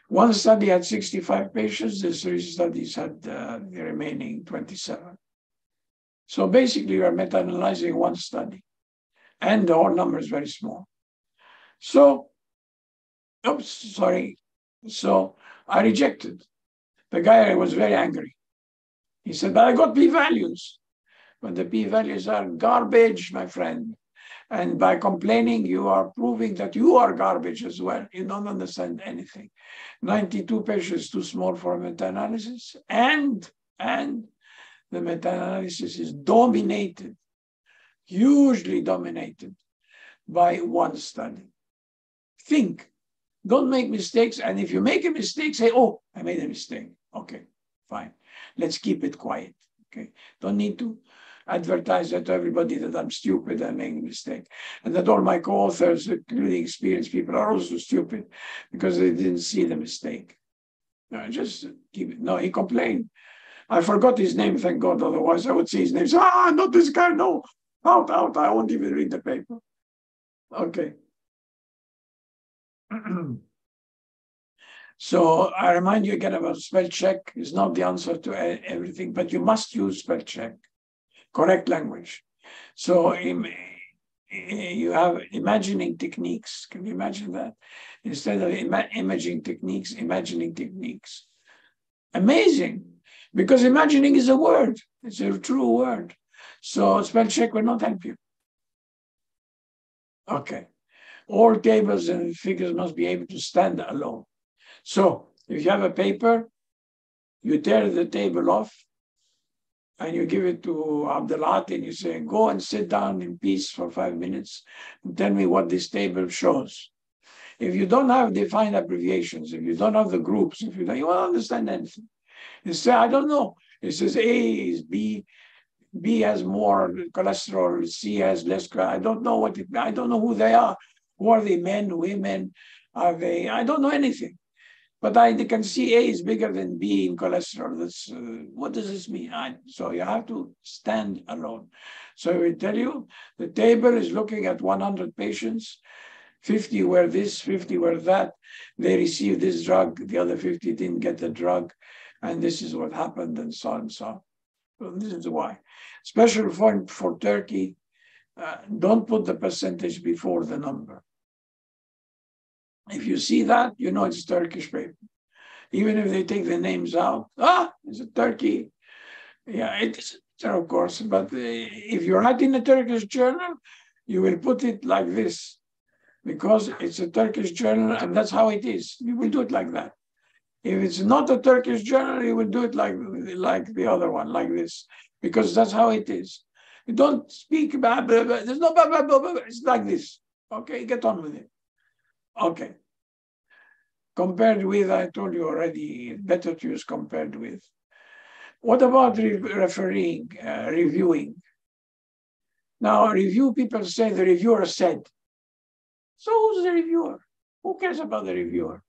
One study had 65 patients, the 3 studies had the remaining 27. So basically you are meta-analyzing one study and the whole number is very small. So, So I rejected. The guy was very angry. He said, but I got p-values. But the p-values are garbage, my friend. And by complaining, you are proving that you are garbage as well. You don't understand anything. 92 patients too small for a meta-analysis. And the meta-analysis is dominated, hugely dominated by one study. Think. Don't make mistakes. And if you make a mistake, say, oh, I made a mistake. Okay, fine. Let's keep it quiet. Okay. Don't need to advertise that to everybody that I'm stupid and making a mistake. And that all my co-authors, including experienced people, are also stupid because they didn't see the mistake. No, just keep it. No, he complained. I forgot his name, thank God. Otherwise, I would see his name. Say, not this guy. No, out. I won't even read the paper. Okay. So I remind you again about spell check. It's not the answer to everything, but you must use spell check. Correct language. So you have imagining techniques. Can you imagine that? Instead of imaging techniques, imagining techniques. Amazing. Because imagining is a word. It's a true word. So spell check will not help you. Okay. All tables and figures must be able to stand alone. So if you have a paper, you tear the table off and you give it to Abdelhati and you say, go and sit down in peace for 5 minutes and tell me what this table shows. If you don't have defined abbreviations, if you don't have the groups, you won't understand anything. You say, I don't know. It says A is B, B has more cholesterol, C has less cholesterol. I don't know I don't know who they are. Who are they, men, women? Are they? I don't know anything. But I can see A is bigger than B in cholesterol. That's what does this mean? So you have to stand alone. So I will tell you, the table is looking at 100 patients. 50 were this, 50 were that. They received this drug. The other 50 didn't get the drug. And this is what happened, and so on and so on. So this is why. Special for Turkey, don't put the percentage before the number. If you see that, you know it's Turkish paper. Even if they take the names out, it's a Turkey. Yeah, it is, of course. But if you write in a Turkish journal, you will put it like this because it's a Turkish journal and that's how it is. You will do it like that. If it's not a Turkish journal, you will do it like the other one, like this, because that's how it is. You don't speak about, there's no, it's like this. Okay, get on with it. Okay. Compared with, I told you already, better to use compared with. What about reviewing? Now, review, people say the reviewer said. So who's the reviewer? Who cares about the reviewer?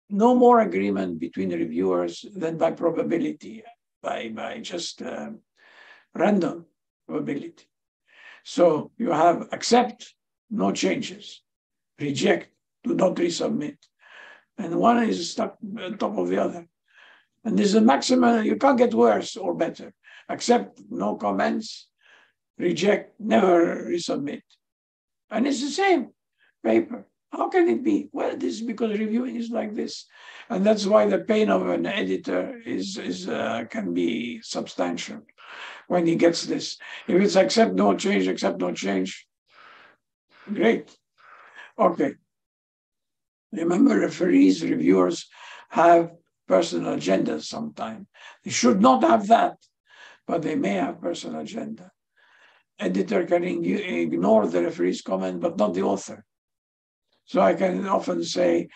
No more agreement between the reviewers than by probability, by just random probability. So you have accept, no changes, reject, do not resubmit. And one is stuck on top of the other. And this is a maximum, you can't get worse or better. Accept, no comments, reject, never resubmit. And it's the same paper. How can it be? Well, this is because reviewing is like this. And that's why the pain of an editor can be substantial when he gets this. If it's accept, no change, great. Okay. Remember, referees, reviewers have personal agendas sometimes. They should not have that, but they may have personal agenda. Editor can ignore the referee's comment, but not the author. So I can often say,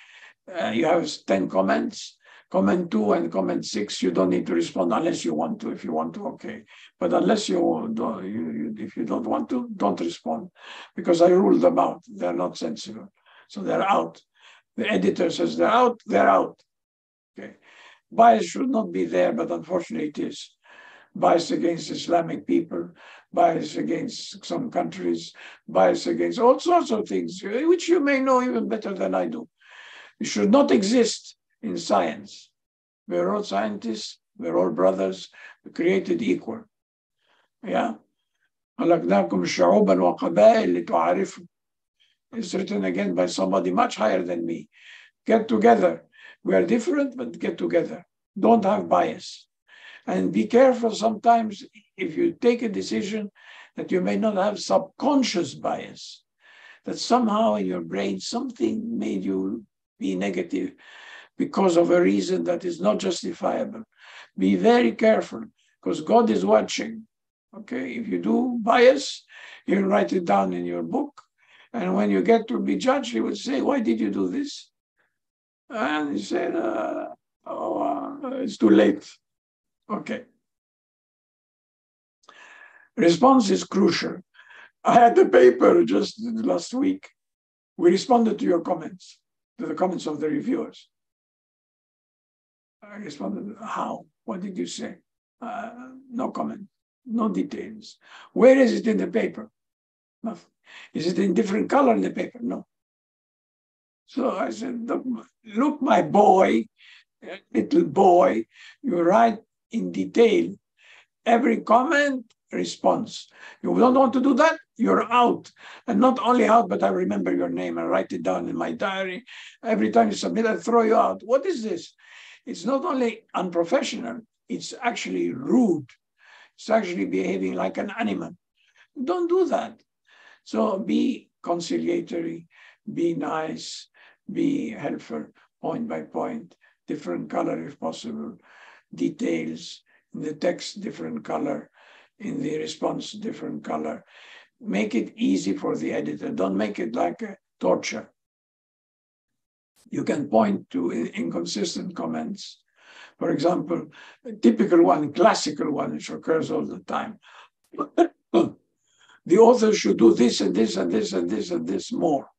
you have 10 comments, Comment 2 and comment 6, you don't need to respond unless you want to. If you want to, okay. But unless you don't, if you don't want to, don't respond, because I ruled them out. They're not sensible. So they're out. The editor says they're out, they're out. Okay. Bias should not be there, but unfortunately it is. Bias against Islamic people, bias against some countries, bias against all sorts of things, which you may know even better than I do. It should not exist in science. We're all scientists, we're all brothers, we're created equal. Yeah? خلقناكم شعوبا وقبائل لتعارفوا. It's written again by somebody much higher than me. Get together. We are different, but get together. Don't have bias. And be careful sometimes if you take a decision that you may not have subconscious bias, that somehow in your brain something made you be negative because of a reason that is not justifiable. Be very careful, because God is watching. Okay, if you do bias, he'll write it down in your book. And when you get to be judged, he will say, why did you do this? And he said, it's too late. Okay. Response is crucial. I had the paper just last week. We responded to your comments, to the comments of the reviewers. I responded, how? What did you say? No comment, no details. Where is it in the paper? Nothing. Is it in different color in the paper? No. So I said, look, my boy, little boy, you write in detail every comment, response. You don't want to do that? You're out. And not only out, but I remember your name and write it down in my diary. Every time you submit, I throw you out. What is this? It's not only unprofessional, it's actually rude. It's actually behaving like an animal. Don't do that. So be conciliatory, be nice, be helpful, point by point, different color if possible, details, in the text, different color, in the response, different color. Make it easy for the editor. Don't make it like a torture. You can point to inconsistent comments. For example, a typical one, classical one, which occurs all the time. The author should do this and this and this and this and this more.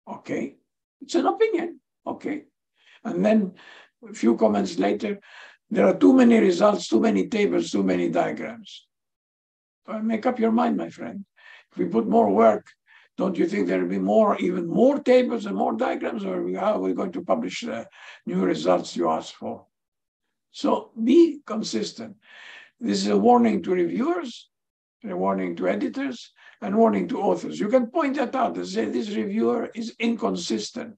Okay, it's an opinion. Okay. And then a few comments later, there are too many results, too many tables, too many diagrams. Make up your mind, my friend. If we put more work, don't you think there will be more, even more tables and more diagrams, or how are we going to publish the new results you asked for? So be consistent. This is a warning to reviewers, a warning to editors, and warning to authors. You can point that out and say this reviewer is inconsistent.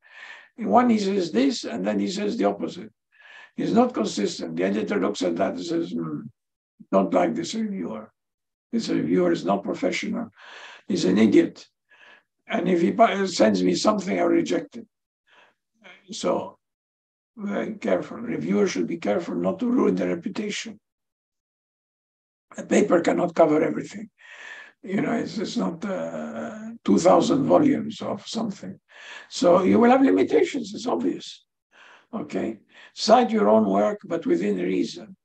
In one he says this, and then he says the opposite. He's not consistent. The editor looks at that and says, don't like this reviewer. This reviewer is not professional. He's an idiot. And if he sends me something, I reject it. So, very careful. Reviewers should be careful not to ruin their reputation. A paper cannot cover everything. You know, it's not 2,000 volumes of something. So you will have limitations, it's obvious. Okay? Cite your own work, but within reason.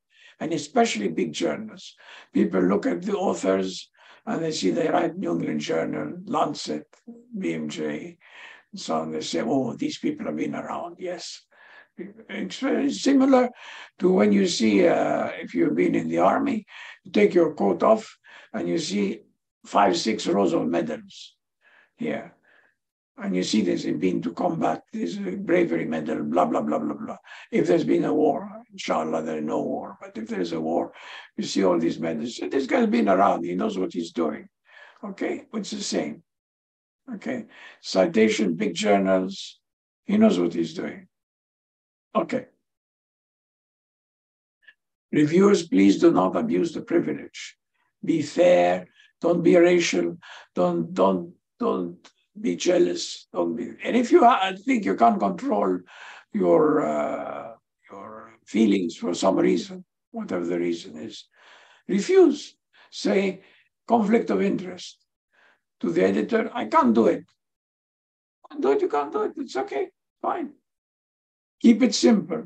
And especially big journals. People look at the authors and they see they write New England Journal, Lancet, BMJ, and so on. They say, oh, these people have been around. Yes. It's very similar to when you see, if you've been in the army, you take your coat off and you see 5, 6 rows of medals here. And you see this, been to combat, this bravery medal, blah, blah, blah, blah, blah. If there's been a war, inshallah, there's no war. But if there's a war, you see all these medals. So this guy's been around, he knows what he's doing. Okay, it's the same. Okay, citation, big journals, he knows what he's doing. Okay. Reviewers, please do not abuse the privilege. Be fair, don't be racial, don't be jealous. Don't be. And if you think you can't control your feelings for some reason, whatever the reason is, refuse. Say conflict of interest to the editor. I can't do it. You can't do it. It's okay. Fine. Keep it simple.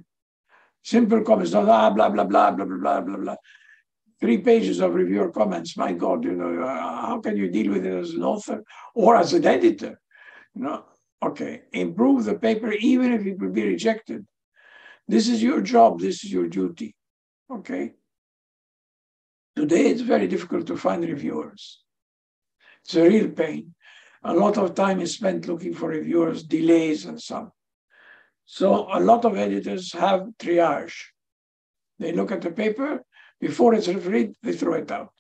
Simple comments, not blah, blah, blah, blah, blah, blah, blah, blah. 3 pages of reviewer comments. My God, how can you deal with it as an author or as an editor? Okay, improve the paper even if it will be rejected. This is your job. This is your duty. Okay. Today, it's very difficult to find reviewers. It's a real pain. A lot of time is spent looking for reviewers, delays and so on. So a lot of editors have triage. They look at the paper, before it's read, they throw it out.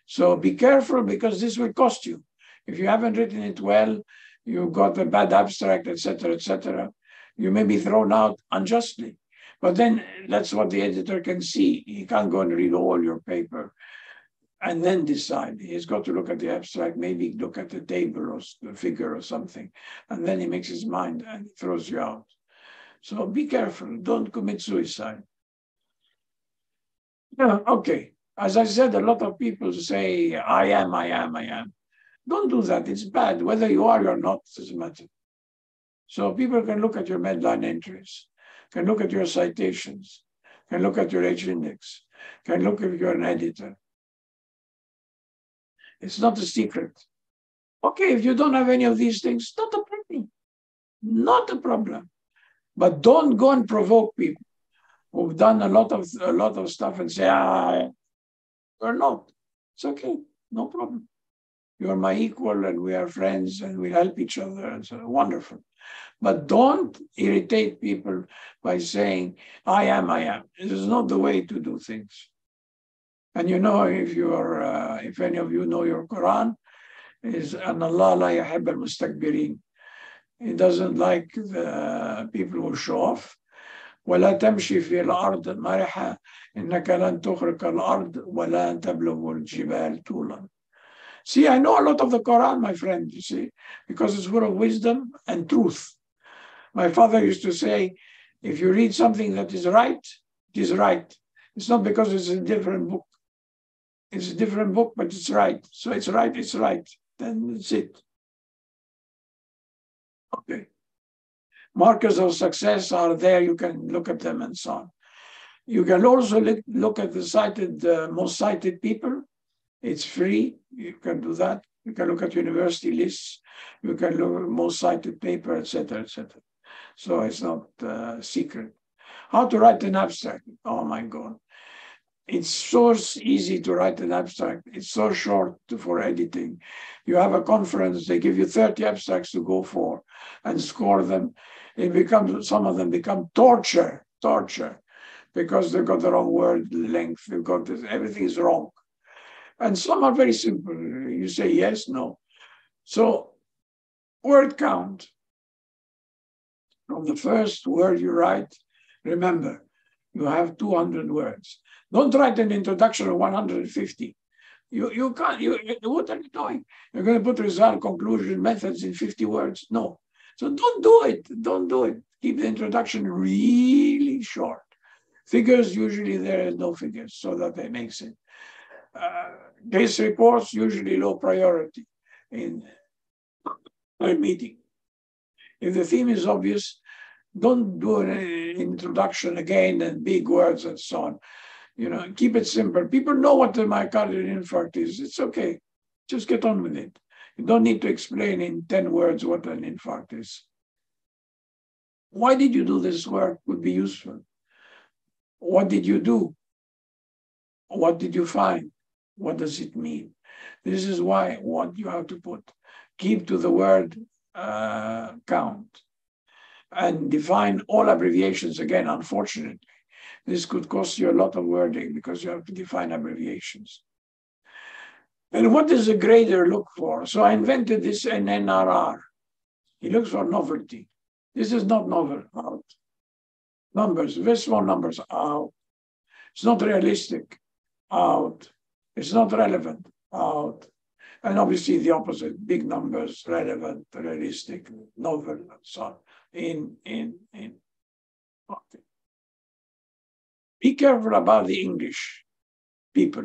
So be careful because this will cost you. If you haven't written it well, you got a bad abstract, etc., you may be thrown out unjustly. But then that's what the editor can see. He can't go and read all your paper and then decide. He's got to look at the abstract, maybe look at the table or the figure or something, and then he makes his mind and throws you out. So be careful. Don't commit suicide. Yeah, okay. As I said, a lot of people say, I am. Don't do that. It's bad. Whether you are or not, doesn't matter. So people can look at your Medline entries, can look at your citations, can look at your H index, can look if you're an editor. It's not a secret. Okay, if you don't have any of these things, not a problem. Not a problem. But don't go and provoke people who've done a lot of stuff and say, you're not. It's okay, no problem. You're my equal and we are friends and we help each other and so wonderful. But don't irritate people by saying, I am. This is not the way to do things. And if any of you know your Quran, is an Allah la yuhib al-mustakbirin. He doesn't like the people who show off. ولا تمشي في الأرض مرحا إنك لن تخرق الأرض ولا تبلغ الجبال طولا. See, I know a lot of the Quran, my friend, you see, because it's full of wisdom and truth. My father used to say, if you read something that is right, it is right. It's not because it's a different book. It's a different book, but it's right. So it's right, it's right. Then that's it. Okay. Markers of success are there. You can look at them and so on. You can also look at the most cited people. It's free. You can do that. You can look at university lists. You can look at most cited paper, etc. So it's not secret. How to write an abstract? Oh my God. It's so easy to write an abstract. It's so short for editing. You have a conference, they give you 30 abstracts to go for and score them. Some of them become torture, because they've got the wrong word length, they've got this, everything is wrong. And some are very simple. You say yes, no. So word count. From the first word you write, remember, you have 200 words. Don't write an introduction of 150. You can't, what are you doing? You're going to put result, conclusion, methods in 50 words? No. So don't do it. Keep the introduction really short. Figures, usually there is no figures, so that they make sense. Case reports, usually low priority in a meeting. If the theme is obvious, don't do an introduction again and big words and so on. Keep it simple. People know what the myocardial infarct is. It's okay. Just get on with it. You don't need to explain in 10 words what an infarct is. Why did you do this work would be useful. What did you do? What did you find? What does it mean? This is what you have to put. Keep to the word count. And define all abbreviations again, unfortunately. This could cost you a lot of wording because you have to define abbreviations. And what does a grader look for? So I invented this NNRR. He looks for novelty. This is not novel, out. Numbers, very small numbers, out. It's not realistic, out. It's not relevant, out. And obviously the opposite, big numbers, relevant, realistic, novel, and so on. In. Okay. Be careful about the English people.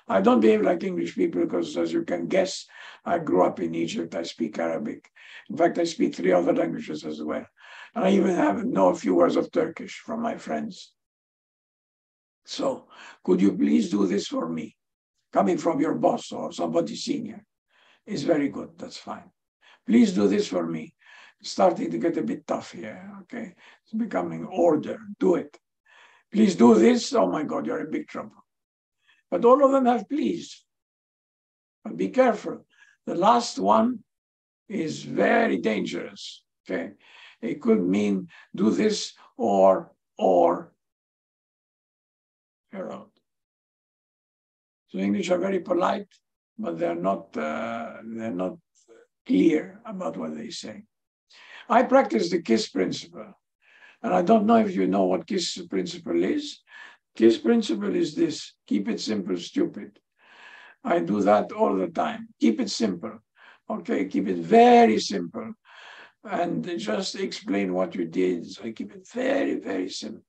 I don't behave like English people because, as you can guess, I grew up in Egypt. I speak Arabic. In fact, I speak 3 other languages as well. And I even know a few words of Turkish from my friends. So could you please do this for me? Coming from your boss or somebody senior is very good. That's fine. Please do this for me. It's starting to get a bit tough here. Okay. It's becoming order. Do it. Please do this. Oh my God, you're in big trouble. But all of them have please. But be careful. The last one is very dangerous. Okay. It could mean do this or. You're out. So English are very polite, but they're not clear about what they say. I practice the KISS principle, and I don't know if you know what KISS principle is. KISS principle is this: keep it simple, stupid. I do that all the time. Keep it simple, okay? Keep it very simple, and just explain what you did. So I keep it very, very simple.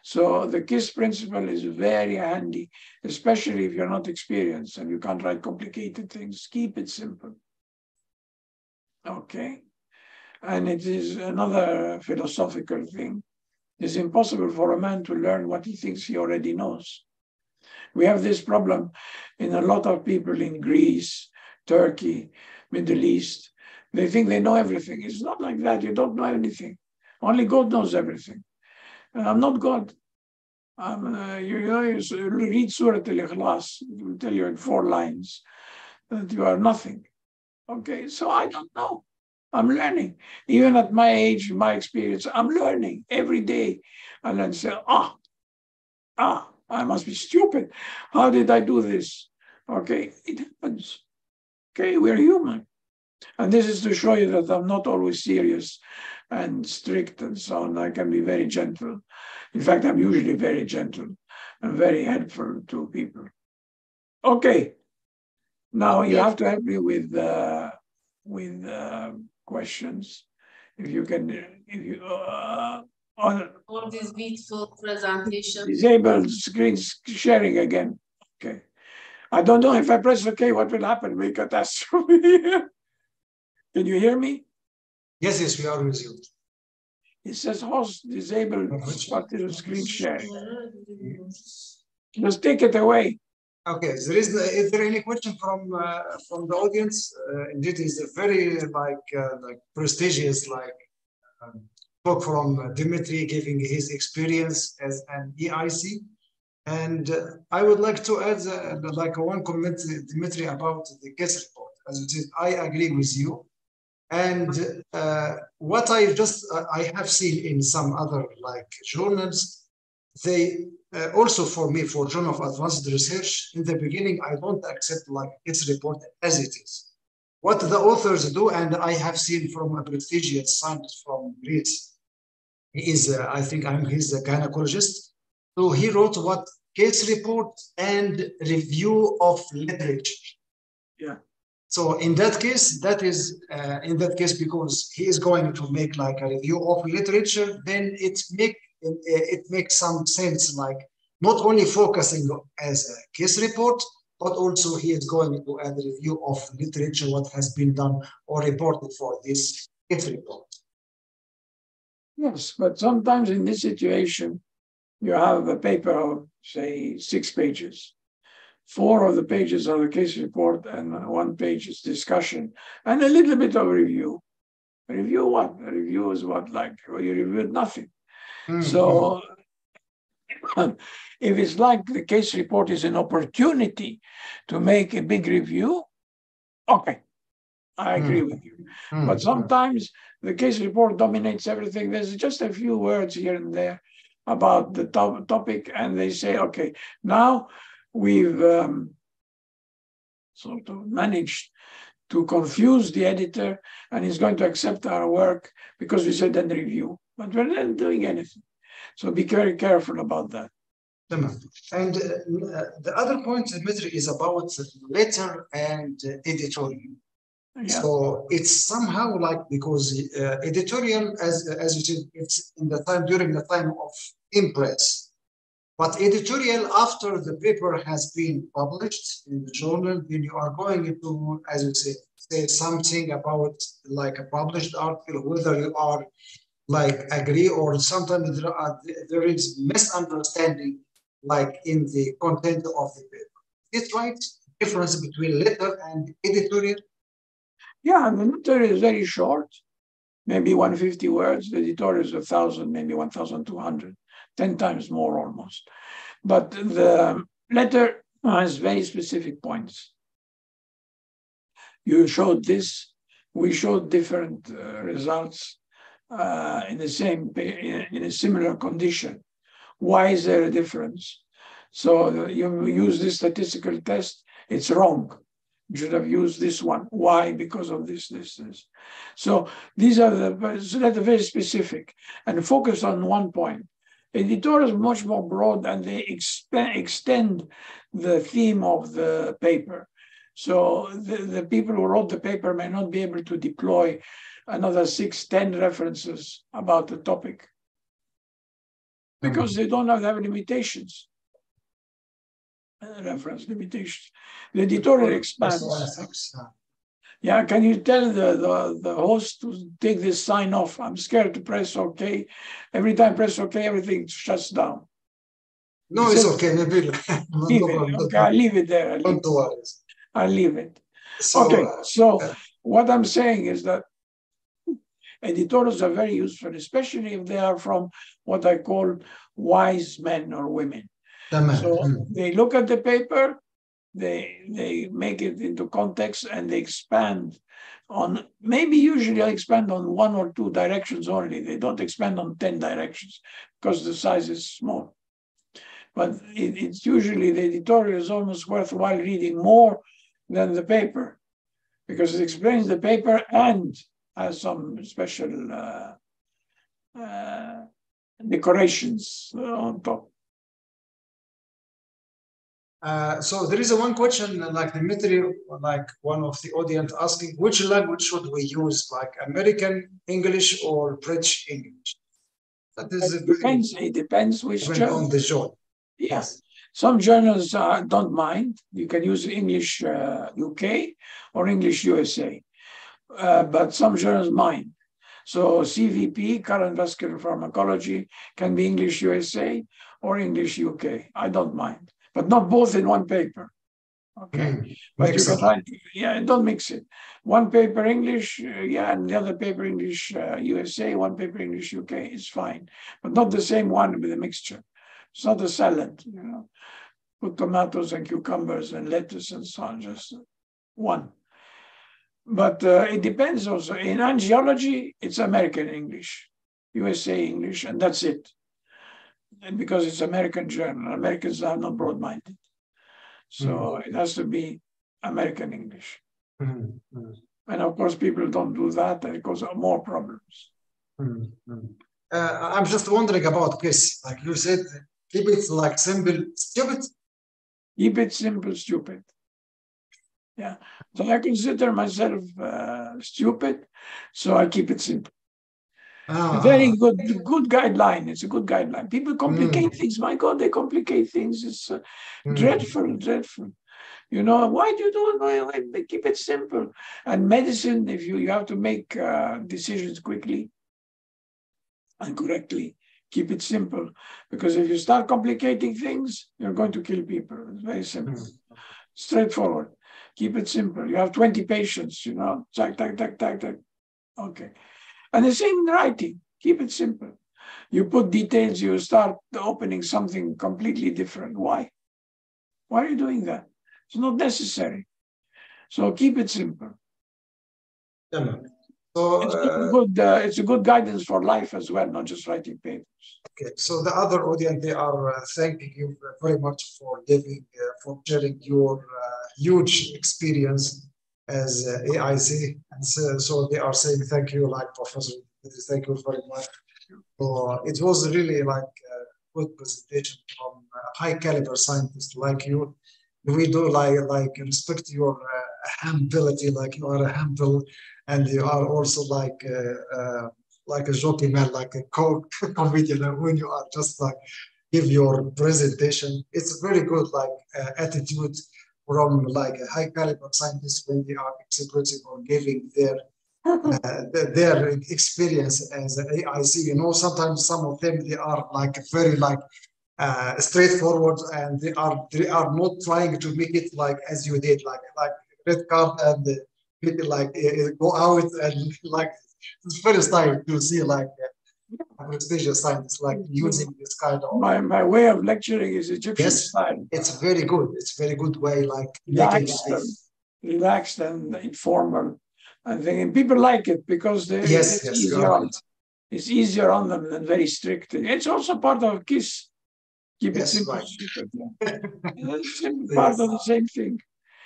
So the KISS principle is very handy, especially if you're not experienced and you can't write complicated things. Keep it simple. Okay. And it is another philosophical thing. It's impossible for a man to learn what he thinks he already knows. We have this problem in a lot of people in Greece, Turkey, Middle East. They think they know everything. It's not like that. You don't know anything. Only God knows everything. I'm not God. You read Surah Al-Ikhlas, it will tell you in 4 lines that you are nothing. Okay, so I don't know. I'm learning. Even at my age, my experience, I'm learning every day. And then say, I must be stupid. How did I do this? Okay, it happens. Okay, we're human. And this is to show you that I'm not always serious and strict and so on. I can be very gentle. In fact, I'm usually very gentle and very helpful to people. Okay. Now you have to help me with questions. If you can, on this beautiful presentation. Disable screen sharing again. Okay. I don't know if I press OK, what will happen? We catastrophe. Can you hear me? Yes, we are with you. It says host disabled partial screen sharing. Just take it away. Okay. Is there any question from the audience? Indeed, it's a very like prestigious talk from Dimitri giving his experience as an EIC. And I would like to add one comment, Dimitri, about the KISS report. As it is, I agree with you. And what I have seen in some other journals, they also for me, for Journal of Advanced Research, in the beginning, I don't accept KISS report as it is. What the authors do, and I have seen from a prestigious scientist from Greece, he is, I think he's a gynecologist. So he wrote what KISS report and review of literature. Yeah. So in that case, because he is going to make a review of literature, then it makes some sense, not only focusing as a KISS report, but also he is going to add a review of literature, what has been done or reported for this KISS report. Yes, but sometimes in this situation, you have a paper of, say, 6 pages. 4 of the pages are the KISS report, and 1 page is discussion, and a little bit of review. Review what? A review is what, you reviewed nothing. Mm-hmm. So if it's like the KISS report is an opportunity to make a big review, okay, I agree with you. Mm-hmm. But sometimes the KISS report dominates everything. There's just a few words here and there about the topic, and they say, okay, now we've sort of managed to confuse the editor, and he's going to accept our work because we said then review, but we're not doing anything. So be very careful about that. And the other point, Dimitri, is about letter and editorial. Yeah. So it's somehow because editorial, as you said, it's during the time of impress. But editorial, after the paper has been published in the journal, then you are going to, as you say something about a published article, whether you are like agree, or sometimes there is misunderstanding like in the content of the paper. Is it right? Difference between letter and editorial? Yeah, the letter is very short, maybe 150 words. The editorial is 1,000, maybe 1,200, 10 times more almost. But the letter has very specific points. You showed this, we showed different results in a similar condition. Why is there a difference? So you use this statistical test, it's wrong. You should have used this one. Why? Because of this. So these are the very specific and focus on one point. Editorials are much more broad, and they extend the theme of the paper. So the people who wrote the paper may not be able to deploy another 6, 10 references about the topic because they don't have limitations. Reference limitations. The editorial expands. Yeah, can you tell the host to take this sign off? I'm scared to press OK. Every time I press OK, everything shuts down. No, it's okay. Maybe leave it. Okay, I'll leave it there. I'll leave it. Okay, so what I'm saying is that editorials are very useful, especially if they are from what I call wise men or women. So they look at the paper, they make it into context, and they expand on, usually I expand on 1 or 2 directions only. They don't expand on 10 directions because the size is small. But it's usually the editorial is almost worthwhile reading more than the paper because it explains the paper and has some special decorations on top. So there is one question, like Dimitri, like one of the audience asking, which language should we use, like American English or British English? That is it depends which journal. On the journal. Yes. Some journals don't mind. You can use English UK or English USA, but some journals mind. So CVP, current vascular pharmacology, can be English USA or English UK. I don't mind, but not both in one paper. Okay, but you can try. Yeah, don't mix it. One paper English, and the other paper English USA, one paper English UK is fine, but not the same one with a mixture. It's not a salad, Put tomatoes and cucumbers and lettuce and so on, just one. But it depends also. In angiology, it's American English, USA English, and that's it. And because it's American journal, Americans are not broad-minded. So it has to be American English. And of course, people don't do that, and it causes more problems. I'm just wondering about this. Like you said, keep it like simple, stupid. Keep it simple, stupid. Yeah. So I consider myself stupid, so I keep it simple. Very good guideline. It's a good guideline. People complicate things. My God, they complicate things. It's dreadful. Why do you do it? Why keep it simple? And medicine, if you have to make decisions quickly and correctly, keep it simple. Because if you start complicating things, you're going to kill people. It's very simple. Straightforward. Keep it simple. You have 20 patients, tack. Okay. And the same in writing. Keep it simple. You put details, you start opening something completely different. Why? Why are you doing that? It's not necessary. So keep it simple. So it's a good guidance for life as well, not just writing papers. Okay. So the other audience, they are thanking you very much for for sharing your huge experience as AIC, and so they are saying thank you, like Professor. Thank you very much. So it was really like a good presentation from high caliber scientists like you. We do like respect your humility, like you are humble, and you are also like a joking man, like a comedian. When you are just like give your presentation, it's very good like attitude from like a high caliber scientist when they are expressing or giving their their experience as an AIC. You know, sometimes some of them, they are like very like straightforward, and they are not trying to make it like as you did, like red card and people like go out and like it's first time to see like prestigious scientists like using this kind of my way of lecturing is Egyptian style. It's very good. It's very good way like relaxed and informal. I think people like it because it's easier on them than very strict. It's also part of KISS. Keep it simple. Right. It's part of the same thing.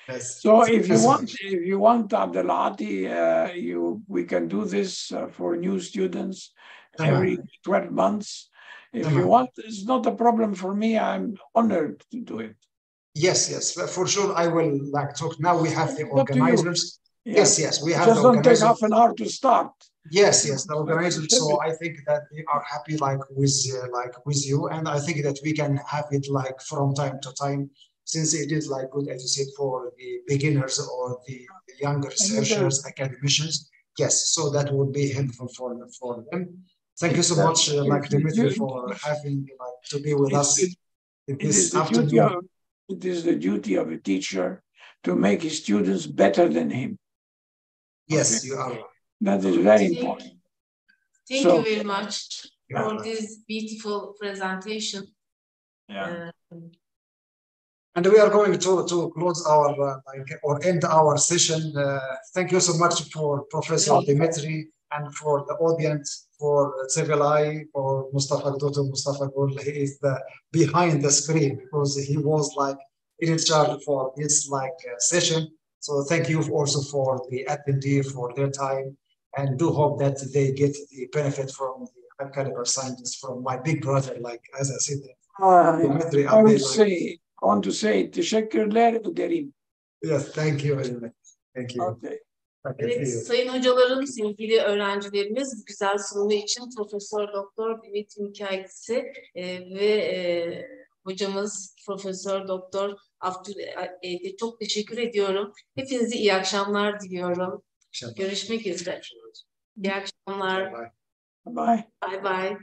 Yes. So if you want Abdelati, we can do this for new students every 12 months. If you want, it's not a problem for me. I'm honored to do it. Yes, for sure. I will like talk. Now we have the organizers. Yes, we have just the organizers. Don't take half an hour to start. Yes, the organizers. So I think that they are happy like with you, and I think that we can have it like from time to time, since it is like good, as you said, for the beginners or the younger researchers, academicians. Yes, so that would be helpful for them. Thank you so much, like Dimitri, for having to be with us this afternoon. It is the duty of a teacher to make his students better than him. Yes, you are. That is very important. Thank you very much for this beautiful presentation. And we are going to close our or end our session. Thank you so much for Professor Dimitri and for the audience, for Sevilay, for Dr. Mustafa Gul. He is behind the screen because he was like in charge for this session. So thank you also for the attendee for their time, and do hope that they get the benefit from the high caliber scientists from my big brother, like as I said. Dimitri, I want to say teşekkürler ederim. Yes, thank you very much. Thank you. Okay. Evet, sayın hocalarım, sevgili öğrencilerimiz, güzel sunumu için Profesör Doktor Dimitri Mikailisi ve hocamız Profesör Doktor Abdül'e çok teşekkür ediyorum. Hepinize iyi akşamlar diliyorum. Görüşmek üzere. İyi akşamlar. Bye. Bye bye.